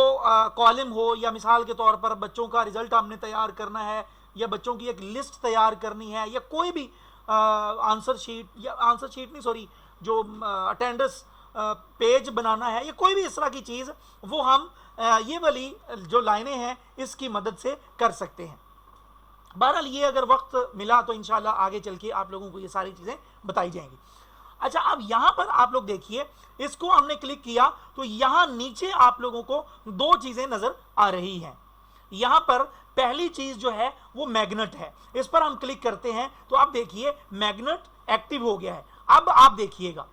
कॉलम हो, या मिसाल के तौर पर बच्चों का रिजल्ट हमने तैयार करना है, या बच्चों की एक लिस्ट तैयार करनी है, या कोई भी आंसर शीट नहीं सॉरी जो अटेंडेंस पेज बनाना है, या कोई भी इस तरह की चीज़, वो हम ये वाली जो लाइनें हैं इसकी मदद से कर सकते हैं। बहरहाल ये अगर वक्त मिला तो इंशाल्लाह आगे चल के आप लोगों को ये सारी चीज़ें बताई जाएंगी। अच्छा, अब यहां पर आप लोग देखिए, इसको हमने क्लिक किया तो यहां नीचे आप लोगों को 2 चीज़ें नज़र आ रही हैं। यहां पर पहली चीज़ जो है वो मैग्नेट है, इस पर हम क्लिक करते हैं तो आप देखिए मैग्नेट एक्टिव हो गया है। अब आप देखिएगा,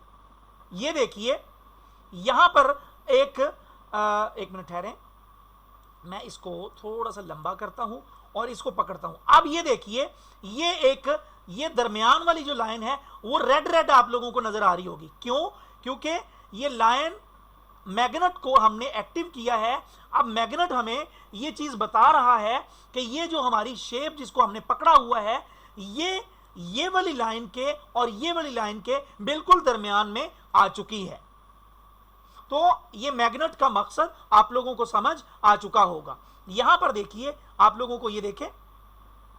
ये देखिए यहां पर एक मिनट ठहरें, मैं इसको थोड़ा सा लंबा करता हूं और इसको पकड़ता हूं। अब ये देखिए, ये दरमियान वाली जो लाइन है वो रेड आप लोगों को नजर आ रही होगी। क्यों? क्योंकि ये लाइन मैग्नेट को हमने एक्टिव किया है। अब मैग्नेट हमें ये चीज बता रहा है कि ये जो हमारी शेप जिसको हमने पकड़ा हुआ है, ये वाली लाइन के और ये वाली लाइन के बिल्कुल दरमियान में आ चुकी है। तो ये मैग्नेट का मकसद आप लोगों को समझ आ चुका होगा। यहां पर देखिए, आप लोगों को ये देखें,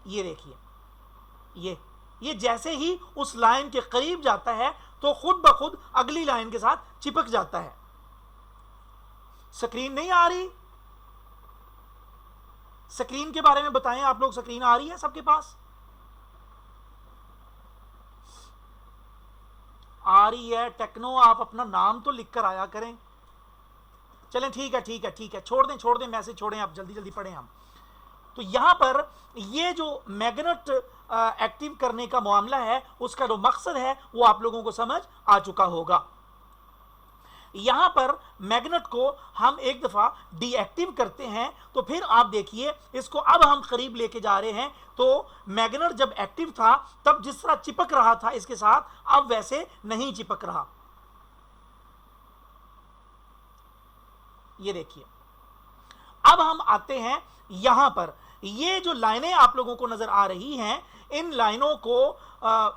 ये देखिए, ये जैसे ही उस लाइन के करीब जाता है तो खुद ब खुद अगली लाइन के साथ चिपक जाता है। स्क्रीन नहीं आ रही? स्क्रीन के बारे में बताएं आप लोग, स्क्रीन आ रही है सबके पास? आ रही है? टेक्नो आप अपना नाम तो लिख कर आया करें। चलें, ठीक है, छोड़ दें मैसेज, छोड़ें, आप जल्दी जल्दी पढ़ें हम। तो यहां पर ये जो मैग्नेट एक्टिव करने का मामला है, उसका जो मकसद है वो आप लोगों को समझ आ चुका होगा। यहां पर मैग्नेट को हम एक दफा डीएक्टिव करते हैं तो फिर आप देखिए, इसको अब हम करीब लेके जा रहे हैं। तो मैग्नेट जब एक्टिव था तब जिस तरह चिपक रहा था इसके साथ, अब वैसे नहीं चिपक रहा। ये देखिए, अब हम आते हैं यहां पर। ये जो लाइनें आप लोगों को नजर आ रही हैं, इन लाइनों को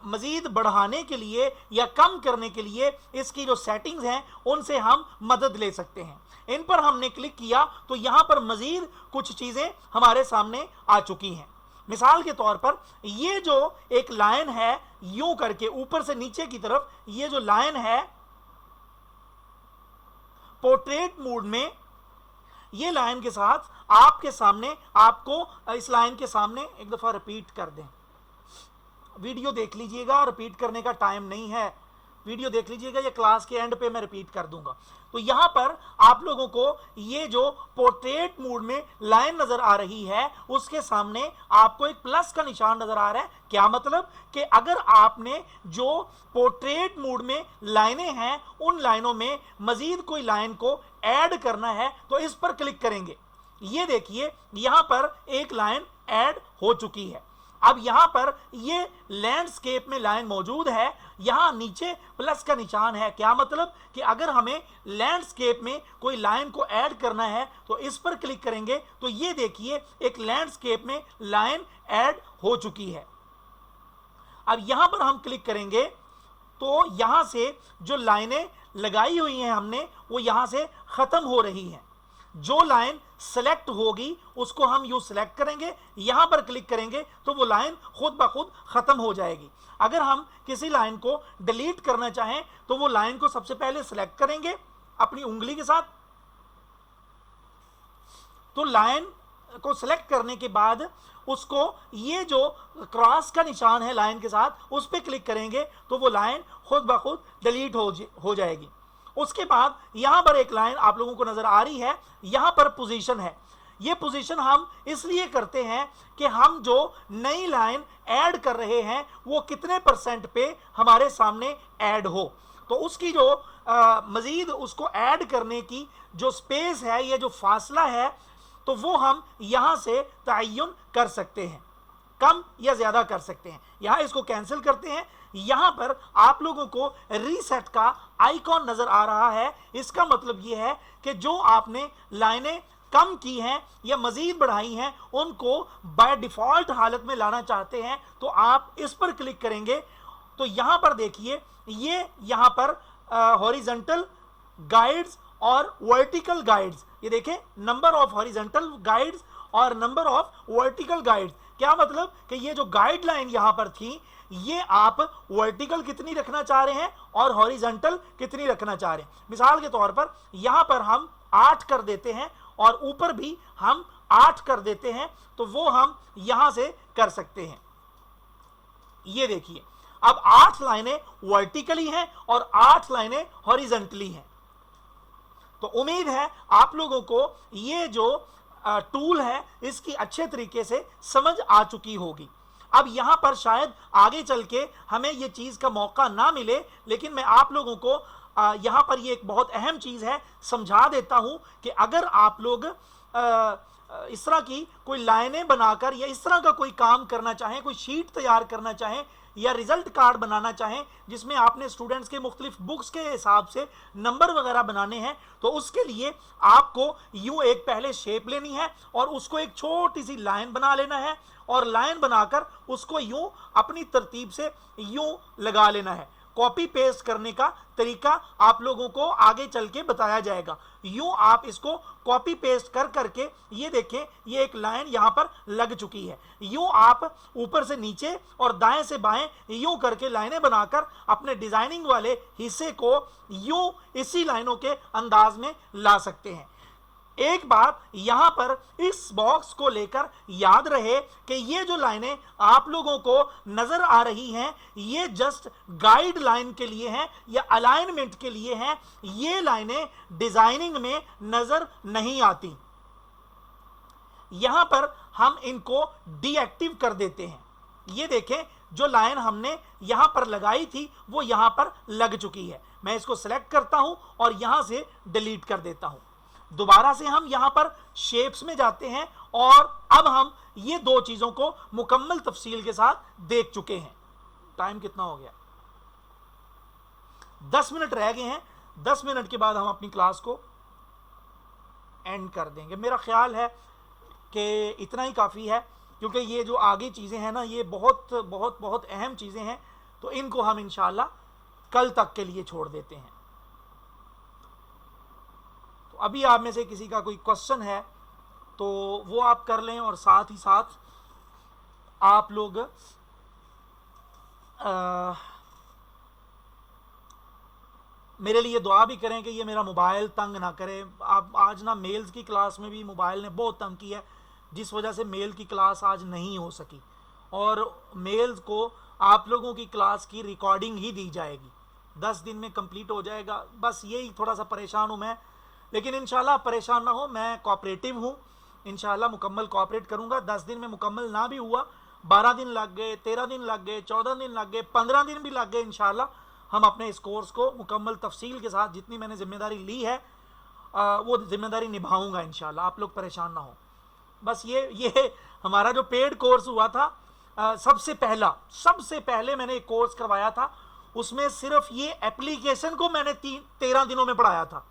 मजीद बढ़ाने के लिए या कम करने के लिए इसकी जो सेटिंग्स हैं उनसे हम मदद ले सकते हैं। इन पर हमने क्लिक किया तो यहां पर मजीद कुछ चीजें हमारे सामने आ चुकी हैं। मिसाल के तौर पर ये जो एक लाइन है यूं करके ऊपर से नीचे की तरफ, ये जो लाइन है पोर्ट्रेट मोड में, ये लाइन के साथ आपके सामने, आपको इस लाइन के सामने एक दफा रिपीट कर दें। वीडियो देख लीजिएगा, रिपीट करने का टाइम नहीं है, वीडियो देख लीजिएगा, ये क्लास के एंड पे मैं रिपीट कर दूंगा। तो यहां पर आप लोगों को ये जो पोर्ट्रेट मोड में लाइन नजर आ रही है उसके सामने आपको एक प्लस का निशान नजर आ रहा है। क्या मतलब कि अगर आपने जो पोर्ट्रेट मोड में लाइनें हैं उन लाइनों में मजीद कोई लाइन को ऐड करना है तो इस पर क्लिक करेंगे। ये देखिए, यहां पर एक लाइन ऐड हो चुकी है। अब यहां पर ये लैंडस्केप में लाइन मौजूद है, यहां नीचे प्लस का निशान है। क्या मतलब कि अगर हमें लैंडस्केप में कोई लाइन को ऐड करना है तो इस पर क्लिक करेंगे तो ये देखिए एक लैंडस्केप में लाइन ऐड हो चुकी है। अब यहां पर हम क्लिक करेंगे तो यहां से जो लाइनें लगाई हुई हैं हमने वो यहां से खत्म हो रही हैं। जो लाइन सेलेक्ट होगी उसको हम यूं सेलेक्ट करेंगे, यहां पर क्लिक करेंगे तो वो लाइन खुद ब खुद खत्म हो जाएगी। अगर हम किसी लाइन को डिलीट करना चाहें तो वो लाइन को सबसे पहले सेलेक्ट करेंगे अपनी उंगली के साथ। तो लाइन को सेलेक्ट करने के बाद उसको ये जो क्रॉस का निशान है लाइन के साथ उस पर क्लिक करेंगे तो वो लाइन खुद ब खुद डिलीट हो जाएगी। उसके बाद यहां पर एक लाइन आप लोगों को नजर आ रही है, यहां पर पोजीशन है। ये पोजीशन हम इसलिए करते हैं कि हम जो नई लाइन ऐड कर रहे हैं वो कितने % पे हमारे सामने ऐड हो, तो उसकी जो मजीद उसको ऐड करने की जो स्पेस है, ये जो फासला है, तो वो हम यहां से तयन कर सकते हैं, कम या ज्यादा कर सकते हैं। यहां इसको कैंसिल करते हैं। यहां पर आप लोगों को रीसेट का आइकॉन नजर आ रहा है। इसका मतलब यह है कि जो आपने लाइनें कम की हैं या मजीद बढ़ाई हैं उनको बाय डिफॉल्ट हालत में लाना चाहते हैं तो आप इस पर क्लिक करेंगे। तो यहां पर देखिए, ये यहां पर हॉरिजॉन्टल गाइड्स और वर्टिकल गाइड्स, ये देखें नंबर ऑफ हॉरिजॉन्टल गाइड्स और नंबर ऑफ वर्टिकल गाइड्स। क्या मतलब कि ये जो गाइडलाइन यहां पर थी ये आप वर्टिकल कितनी रखना चाह रहे हैं और हॉरिजॉन्टल कितनी रखना चाह रहे हैं। मिसाल के तौर पर यहां पर हम 8 कर देते हैं और ऊपर भी हम 8 कर देते हैं, तो वो हम यहां से कर सकते हैं। ये देखिए, अब 8 लाइनें वर्टिकली हैं और 8 लाइनें हॉरिजॉन्टली हैं। तो उम्मीद है आप लोगों को ये जो टूल है इसकी अच्छे तरीके से समझ आ चुकी होगी। अब यहां पर शायद आगे चल के हमें ये चीज का मौका ना मिले, लेकिन मैं आप लोगों को यहां पर ये एक बहुत अहम चीज है समझा देता हूं कि अगर आप लोग इस तरह की कोई लाइनें बनाकर या इस तरह का कोई काम करना चाहें, कोई शीट तैयार करना चाहें या रिजल्ट कार्ड बनाना चाहें जिसमें आपने स्टूडेंट्स के मुख्तलिफ बुक्स के हिसाब से नंबर वगैरह बनाने हैं, तो उसके लिए आपको यूं एक पहले शेप लेनी है और उसको एक छोटी सी लाइन बना लेना है और लाइन बनाकर उसको यूं अपनी तरतीब से यूं लगा लेना है। कॉपी पेस्ट करने का तरीका आप लोगों को आगे चल के बताया जाएगा। यूं आप इसको कॉपी पेस्ट कर करके, ये देखें ये एक लाइन यहां पर लग चुकी है। यूं आप ऊपर से नीचे और दाएं से बाएं यूं करके लाइनें बनाकर अपने डिजाइनिंग वाले हिस्से को यूं इसी लाइनों के अंदाज में ला सकते हैं। एक बात यहां पर इस बॉक्स को लेकर याद रहे कि ये जो लाइनें आप लोगों को नजर आ रही हैं ये जस्ट गाइडलाइन के लिए हैं या अलाइनमेंट के लिए हैं। ये लाइनें डिजाइनिंग में नजर नहीं आती। यहां पर हम इनको डीएक्टिव कर देते हैं। ये देखें जो लाइन हमने यहां पर लगाई थी वो यहां पर लग चुकी है। मैं इसको सिलेक्ट करता हूं और यहां से डिलीट कर देता हूं। दोबारा से हम यहां पर शेप्स में जाते हैं और अब हम ये दो चीजों को मुकम्मल तफसील के साथ देख चुके हैं। टाइम कितना हो गया? 10 मिनट रह गए हैं। 10 मिनट के बाद हम अपनी क्लास को एंड कर देंगे। मेरा ख्याल है कि इतना ही काफ़ी है, क्योंकि ये जो आगे चीज़ें हैं ना ये बहुत बहुत बहुत अहम चीज़ें हैं, तो इनको हम इंशाल्लाह कल तक के लिए छोड़ देते हैं। तो अभी आप में से किसी का कोई क्वेश्चन है तो वो आप कर लें, और साथ ही साथ आप लोग मेरे लिए दुआ भी करें कि ये मेरा मोबाइल तंग ना करे। आप आज ना मेल्स की क्लास में भी मोबाइल ने बहुत तंग किया है, जिस वजह से मेल की क्लास आज नहीं हो सकी, और मेल्स को आप लोगों की क्लास की रिकॉर्डिंग ही दी जाएगी। 10 दिन में कंप्लीट हो जाएगा। बस यही थोड़ा सा परेशान हूँ मैं, लेकिन इंशाल्लाह परेशान ना हो, मैं कोऑपरेटिव हूँ, इंशाल्लाह मुकम्मल कोऑपरेट करूँगा। 10 दिन में मुकम्मल ना भी हुआ, 12 दिन लग गए, 13 दिन लग गए, 14 दिन लग गए, 15 दिन भी लग गए, इंशाल्लाह हम अपने इस कोर्स को मुकम्मल तफसील के साथ जितनी मैंने जिम्मेदारी ली है वो जिम्मेदारी निभाऊंगा इंशाल्लाह। आप लोग परेशान ना हो। बस ये हमारा जो पेड कोर्स हुआ था, सबसे पहले मैंने एक कोर्स करवाया था, उसमें सिर्फ ये एप्लीकेशन को मैंने 13 दिनों में पढ़ाया था।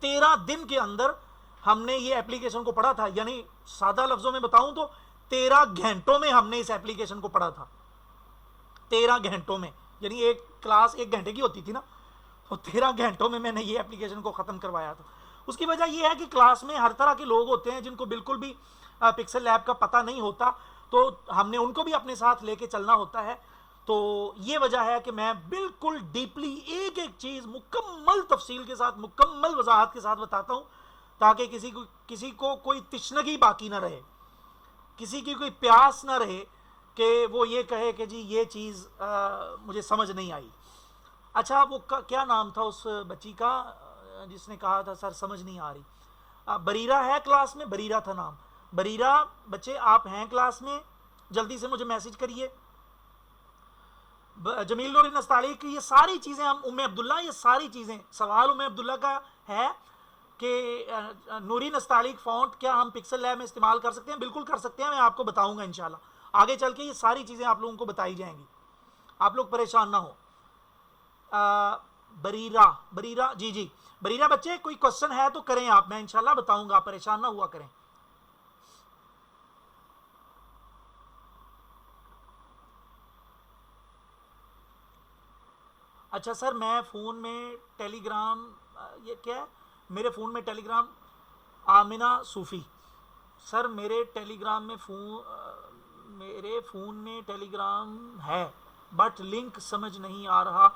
13 दिन के अंदर हमने ये एप्लीकेशन को पढ़ा था, यानी सादा लफ्जों में बताऊं तो 13 घंटों में हमने इस एप्लीकेशन को पढ़ा था। 13 घंटों में, यानी एक क्लास 1 घंटे की होती थी ना, तो 13 घंटों में मैंने ये एप्लीकेशन को ख़त्म करवाया था। उसकी वजह यह है कि क्लास में हर तरह के लोग होते हैं जिनको बिल्कुल भी पिक्सल लैब का पता नहीं होता, तो हमने उनको भी अपने साथ लेके चलना होता है। तो ये वजह है कि मैं बिल्कुल डीपली एक एक चीज़ मुकम्मल तफसील के साथ, मुकम्मल वजाहत के साथ बताता हूँ, ताकि किसी को कोई तिश्नगी बाकी ना रहे, किसी की कोई प्यास ना रहे कि वो ये कहे कि जी ये चीज़ मुझे समझ नहीं आई। अच्छा, वो क्या नाम था उस बच्ची का जिसने कहा था सर समझ नहीं आ रही? बरीरा है क्लास में? बरीरा था नाम। बरीरा बच्चे आप हैं क्लास में? जल्दी से मुझे मैसेज करिए। जमील नूरी नस्ताली की ये सारी चीज़ें, हम उम्मे अब्दुल्ला, ये सारी चीज़ें, सवाल उम्मे अब्दुल्ला का है कि नूरी नस्ताली फ़ॉन्ट क्या हम पिक्सल लैब में इस्तेमाल कर सकते हैं? बिल्कुल कर सकते हैं, मैं आपको बताऊंगा इंशाल्लाह। आगे चल के ये सारी चीज़ें आप लोगों को बताई जाएंगी, आप लोग परेशान ना हो। बरीरा जी बरीरा बच्चे कोई क्वेश्चन है तो करें आप, मैं इंशाल्लाह बताऊंगा, आप परेशान ना हुआ करें। अच्छा सर, मैं फ़ोन में टेलीग्राम, ये क्या है मेरे फ़ोन में टेलीग्राम? आमिना सूफ़ी सर, मेरे फ़ोन में टेलीग्राम है बट लिंक समझ नहीं आ रहा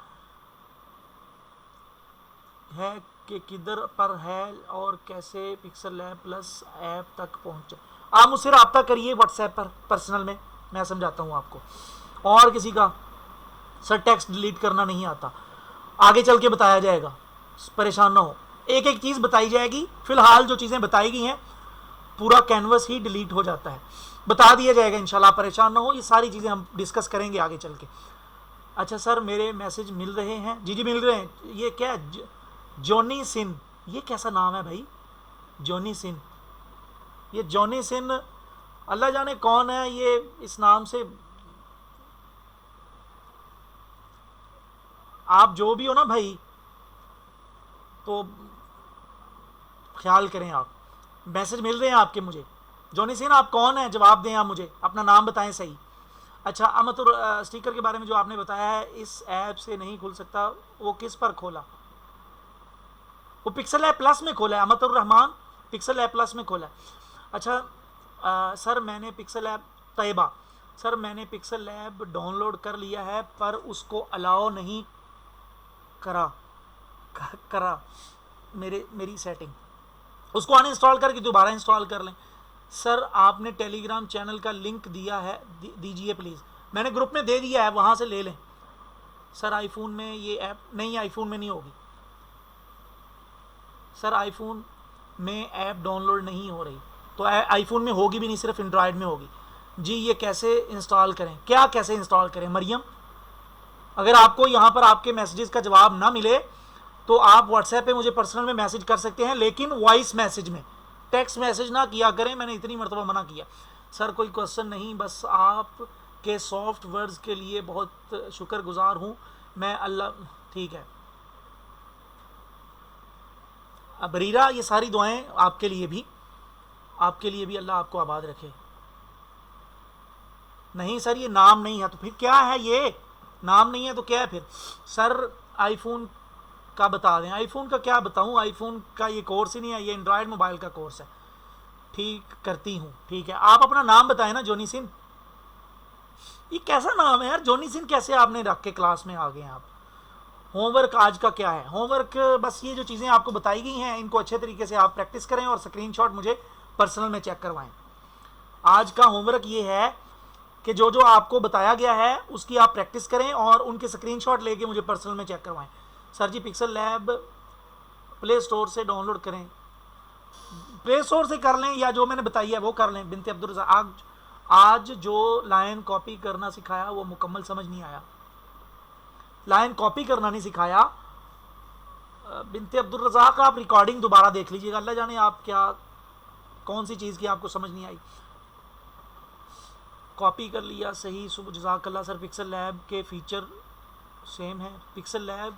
है कि किधर पर है और कैसे पिक्सल लैब प्लस ऐप तक पहुंचे। आप मुझसे रब्ता करिए व्हाट्सएप पर पर्सनल में, मैं समझाता हूं आपको। और किसी का सर टेक्स्ट डिलीट करना नहीं आता, आगे चल के बताया जाएगा, परेशान ना हो, एक एक चीज़ बताई जाएगी। फिलहाल जो चीज़ें बताई गई हैं पूरा कैनवस ही डिलीट हो जाता है, बता दिया जाएगा इंशाल्लाह, परेशान ना हो। ये सारी चीज़ें हम डिस्कस करेंगे आगे चल के। अच्छा सर, मेरे मैसेज मिल रहे हैं? जी मिल रहे हैं। ये क्या है? जॉनी सिन, ये कैसा नाम है भाई? जॉनी सिन, ये जॉनी सिन अल्लाह जाने कौन है ये, इस नाम से आप जो भी हो ना भाई, तो ख्याल करें आप। मैसेज मिल रहे हैं आपके मुझे। जॉनी सिंह आप कौन हैं, जवाब दें आप मुझे, अपना नाम बताएं सही। अच्छा अमतुर स्टिकर के बारे में जो आपने बताया है, इस ऐप से नहीं खुल सकता, वो किस पर खोला? वो पिक्सल ऐप प्लस में खोला है अमतुर रहमान, पिक्सल ऐप प्लस में खोला है। अच्छा सर मैंने पिक्सल ऐप, तैयबा सर मैंने पिक्सल ऐप डाउनलोड कर लिया है पर उसको अलाउ नहीं करा मेरी सेटिंग, उसको अनइंस्टॉल करके दोबारा इंस्टॉल कर लें। सर आपने टेलीग्राम चैनल का लिंक दिया है, दीजिए प्लीज़। मैंने ग्रुप में दे दिया है, वहाँ से ले लें। सर आईफोन में ये ऐप नहीं, आईफोन में नहीं होगी सर, आईफोन में ऐप डाउनलोड नहीं हो रही, तो आईफोन में होगी भी नहीं, सिर्फ एंड्रॉयड में होगी जी। ये कैसे इंस्टॉल करें, क्या कैसे इंस्टॉल करें मरियम? अगर आपको यहाँ पर आपके मैसेजेस का जवाब ना मिले तो आप व्हाट्सएप पे मुझे पर्सनल में मैसेज कर सकते हैं, लेकिन वॉइस मैसेज में, टेक्स्ट मैसेज ना किया करें, मैंने इतनी मरतबा मना किया। सर कोई क्वेश्चन नहीं, बस आप के सॉफ्ट वर्ड्स के लिए बहुत शुक्रगुजार हूँ मैं। अल्लाह ठीक है बरीरा, ये सारी दुआएं आपके लिए भी अल्लाह आपको आबाद रखे। नहीं सर ये नाम नहीं है, तो फिर क्या है? ये नाम नहीं है तो क्या है फिर? सर आईफोन का बता दें। आईफोन का क्या बताऊं, आईफोन का ये कोर्स ही नहीं है, ये एंड्रॉयड मोबाइल का कोर्स है। ठीक करती हूँ, ठीक है। आप अपना नाम बताएं ना, जोनी सिंह। ये कैसा नाम है यार, जोनी सिंह कैसे आपने रख के क्लास में आ गए आप? होमवर्क आज का क्या है? होमवर्क बस ये जो चीज़ें आपको बताई गई हैं, इनको अच्छे तरीके से आप प्रैक्टिस करें और स्क्रीनशॉट मुझे पर्सनल में चेक करवाएं। आज का होमवर्क ये है कि जो जो आपको बताया गया है उसकी आप प्रैक्टिस करें और उनके स्क्रीनशॉट लेके मुझे पर्सनल में चेक करवाएं। सर जी पिक्सल लैब प्ले स्टोर से डाउनलोड करें, प्ले स्टोर से कर लें या जो मैंने बताई है वो कर लें। बिनते अब्दुल रज़ाक आज जो लाइन कॉपी करना सिखाया वो मुकम्मल समझ नहीं आया, लाइन कॉपी करना नहीं सिखाया। बिनते अब्दुल रज़ाक आप रिकॉर्डिंग दोबारा देख लीजिएगा, अल्लाह जाने आप क्या कौन सी चीज़ की आपको समझ नहीं आई। कॉपी कर लिया सही, सुबह जज़ाकल्लाह। सर पिक्सल लैब के फीचर सेम है, पिक्सल लैब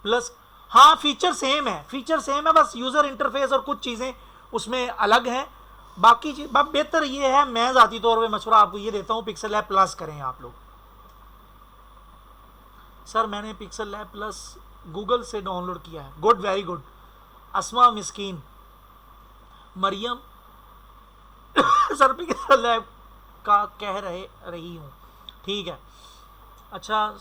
प्लस, हाँ फीचर सेम है, बस यूज़र इंटरफेस और कुछ चीज़ें उसमें अलग हैं। बाकी चीज़ बेहतर ये है, मैं ज़ाती तौर पे मशवरा आपको ये देता हूँ, पिक्सल लैब प्लस करें आप लोग। सर मैंने पिक्सल लैब प्लस गूगल से डाउनलोड किया है। Good, very good. Asma Miskeen, Mariam sir Pixel Lab का कह रही हूँ, ठीक है। अच्छा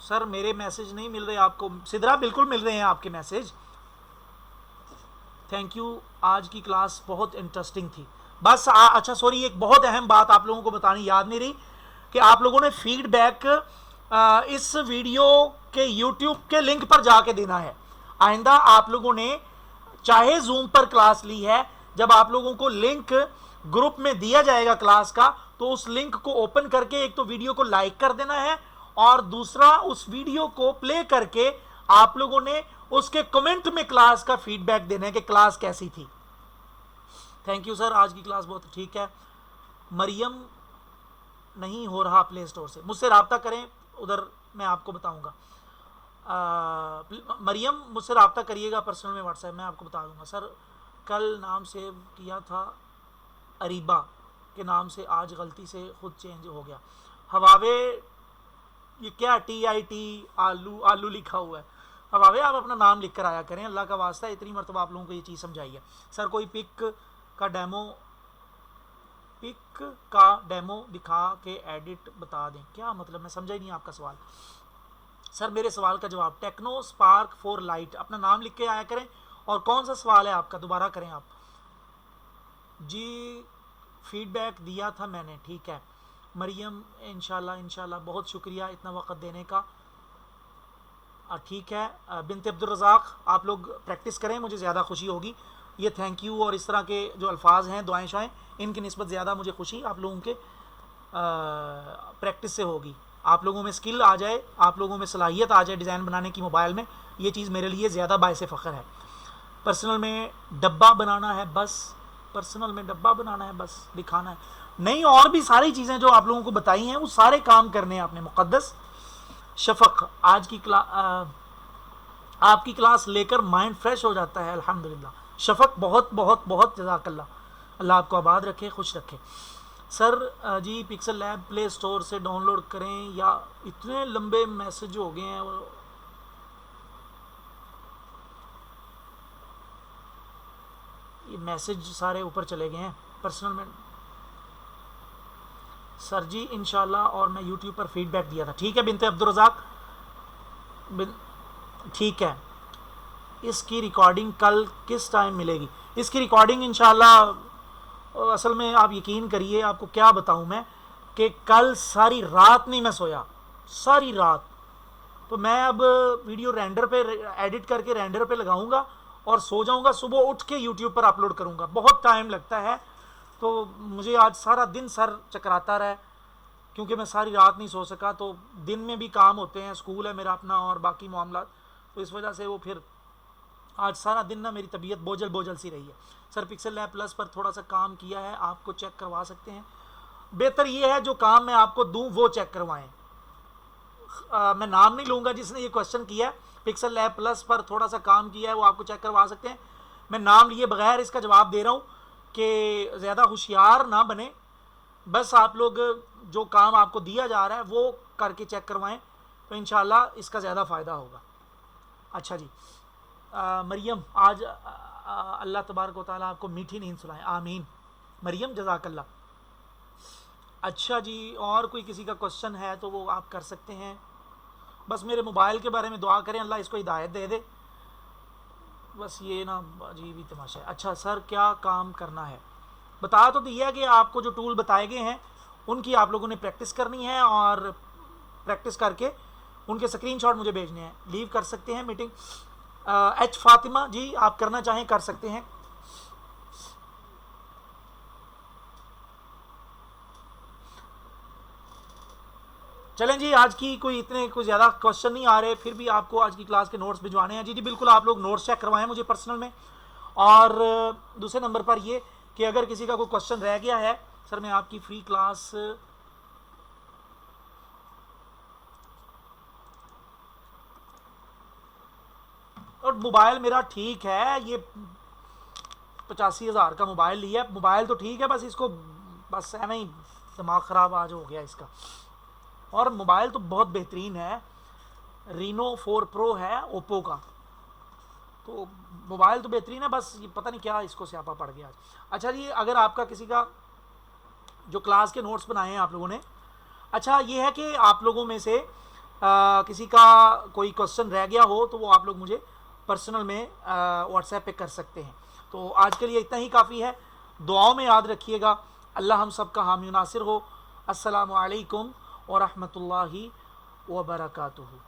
सर मेरे मैसेज नहीं मिल रहे आपको? सिद्रा बिल्कुल मिल रहे हैं आपके मैसेज, थैंक यू। आज की क्लास बहुत इंटरेस्टिंग थी। बस अच्छा सॉरी, एक बहुत अहम बात आप लोगों को बतानी याद नहीं रही कि आप लोगों ने फीडबैक इस वीडियो के यूट्यूब के लिंक पर जाके देना है। आइंदा आप लोगों ने चाहे जूम पर क्लास ली है, जब आप लोगों को लिंक ग्रुप में दिया जाएगा क्लास का, तो उस लिंक को ओपन करके एक तो वीडियो को लाइक कर देना है और दूसरा उस वीडियो को प्ले करके आप लोगों ने उसके कमेंट में क्लास का फीडबैक देना है कि क्लास कैसी थी। थैंक यू सर, आज की क्लास बहुत ठीक है। मरियम नहीं हो रहा प्ले स्टोर से, मुझसे रब्ता करें, उधर मैं आपको बताऊंगा। मरियम मुझसे रब्ता करिएगा पर्सनल में, व्हाट्सएप में आपको बता दूंगा। सर कल नाम सेव किया था अरीबा के नाम से, आज गलती से खुद चेंज हो गया। हवावे ये क्या TIT आलू लिखा हुआ है। हवावे आप अपना नाम लिख कर आया करें, अल्लाह का वास्ता, इतनी मरतबा आप लोगों को ये चीज़ समझाई है। सर कोई पिक का डेमो दिखा के एडिट बता दें, क्या मतलब? मैं समझा ही नहीं आपका सवाल। सर मेरे सवाल का जवाब, टेक्नो स्पार्क 4 लाइट, अपना नाम लिख के आया करें। और कौन सा सवाल है आपका, दोबारा करें आप जी। फीडबैक दिया था मैंने, ठीक है मरियम, इंशाल्लाह बहुत शुक्रिया इतना वक्त देने का। ठीक है बिनते अब्दुल रज़ाक, आप लोग प्रैक्टिस करें, मुझे ज़्यादा खुशी होगी। ये थैंक यू और इस तरह के जो अल्फाज हैं, दुआएं शाएं, इनकी निस्बत ज़्यादा मुझे खुशी आप लोगों के प्रैक्टिस से होगी। आप लोगों में स्किल आ जाए, आप लोगों में सलाहियत आ जाए डिज़ाइन बनाने की मोबाइल में, ये चीज़ मेरे लिए ज़्यादा बायसे फ़ख्र है। पर्सनल में डब्बा बनाना है बस, पर्सनल में डब्बा बनाना है बस, दिखाना है नहीं, और भी सारी चीज़ें जो आप लोगों को बताई हैं वो सारे काम करने हैं आपने। मुक़द्दस शफक, आज की आपकी क्लास लेकर माइंड फ्रेश हो जाता है, अल्हम्दुलिल्लाह। शफक, बहुत बहुत बहुत जज़ाकल्लाह, अल्लाह आपको आबाद रखे, खुश रखे। सर जी पिक्सल लैब प्ले स्टोर से डाउनलोड करें या इतने लंबे मैसेज हो गए हैं, ये मैसेज सारे ऊपर चले गए हैं पर्सनल में। सर जी इंशाल्लाह, और मैं यूट्यूब पर फीडबैक दिया था। ठीक है बिनते अब्दुर्रज़ाक, ठीक है। इसकी रिकॉर्डिंग कल किस टाइम मिलेगी? इसकी रिकॉर्डिंग इंशाल्लाह, असल में आप यकीन करिए, आपको क्या बताऊं मैं, कि कल सारी रात नहीं मैं सोया, सारी रात। तो मैं अब वीडियो रेंडर पे एडिट करके रेंडर पे लगाऊंगा और सो जाऊंगा, सुबह उठ के यूट्यूब पर अपलोड करूंगा। बहुत टाइम लगता है, तो मुझे आज सारा दिन सर चकराता रहा, क्योंकि मैं सारी रात नहीं सो सका। तो दिन में भी काम होते हैं, स्कूल है मेरा अपना और बाकी मामला, तो इस वजह से वो फिर आज सारा दिन ना मेरी तबीयत बोझल बोझल सी रही है। सर पिक्सल लैब प्लस पर थोड़ा सा काम किया है, आपको चेक करवा सकते हैं? बेहतर ये है जो काम मैं आपको दूं वो चेक करवाएं। मैं नाम नहीं लूँगा जिसने ये क्वेश्चन किया, पिक्सल लैब प्लस पर थोड़ा सा काम किया है, वो आपको चेक करवा सकते हैं। मैं नाम लिए बगैर इसका जवाब दे रहा हूँ कि ज़्यादा होशियार ना बने, बस आप लोग जो काम आपको दिया जा रहा है वो करके चेक करवाएं, तो इंशाल्लाह इसका ज़्यादा फ़ायदा होगा। अच्छा जी, मरियम, आज अल्लाह तबारक व तआला आपको मीठी नींद सुनाए, आमीन। मरियम जज़ाकल्लाह। अच्छा जी, और कोई किसी का क्वेश्चन है तो वो आप कर सकते हैं। बस मेरे मोबाइल के बारे में दुआ करें, अल्लाह इसको हिदायत दे दे। बस ये ना अजीब ही तमाशा है। अच्छा सर, क्या काम करना है? बता तो दिया कि आपको जो टूल बताए गए हैं उनकी आप लोगों ने प्रैक्टिस करनी है, और प्रैक्टिस करके उनके स्क्रीनशॉट मुझे भेजने हैं। लीव कर सकते हैं मीटिंग। एच फातिमा जी, आप करना चाहें कर सकते हैं। चलें जी, आज की कोई ज़्यादा क्वेश्चन नहीं आ रहे, फिर भी आपको आज की क्लास के नोट्स भिजवाने हैं। जी जी बिल्कुल, आप लोग नोट्स चेक करवाएं मुझे पर्सनल में। और दूसरे नंबर पर ये कि अगर किसी का कोई क्वेश्चन रह गया है, सर मैं आपकी फ्री क्लास और मोबाइल मेरा ठीक है, ये 85,000 का मोबाइल लिया, मोबाइल तो ठीक है, बस इसको बस है नहीं, दिमाग ख़राब आज हो गया इसका। और मोबाइल तो बहुत बेहतरीन है, रीनो 4 प्रो है ओप्पो का, तो मोबाइल तो बेहतरीन है, बस ये पता नहीं क्या इसको स्यापा पड़ गया आज। अच्छा जी, अगर आपका किसी का जो क्लास के नोट्स बनाए हैं आप लोगों ने, अच्छा ये है कि आप लोगों में से किसी का कोई क्वेश्चन रह गया हो तो वो आप लोग मुझे पर्सनल में व्हाट्सएप पे कर सकते हैं। तो आज के लिए इतना ही काफ़ी है। दुआओं में याद रखिएगा। अल्लाह हम सब का हामी नासिर हो। अस्सलामु अलैकुम व रहमतुल्लाहि व बरकातुहू।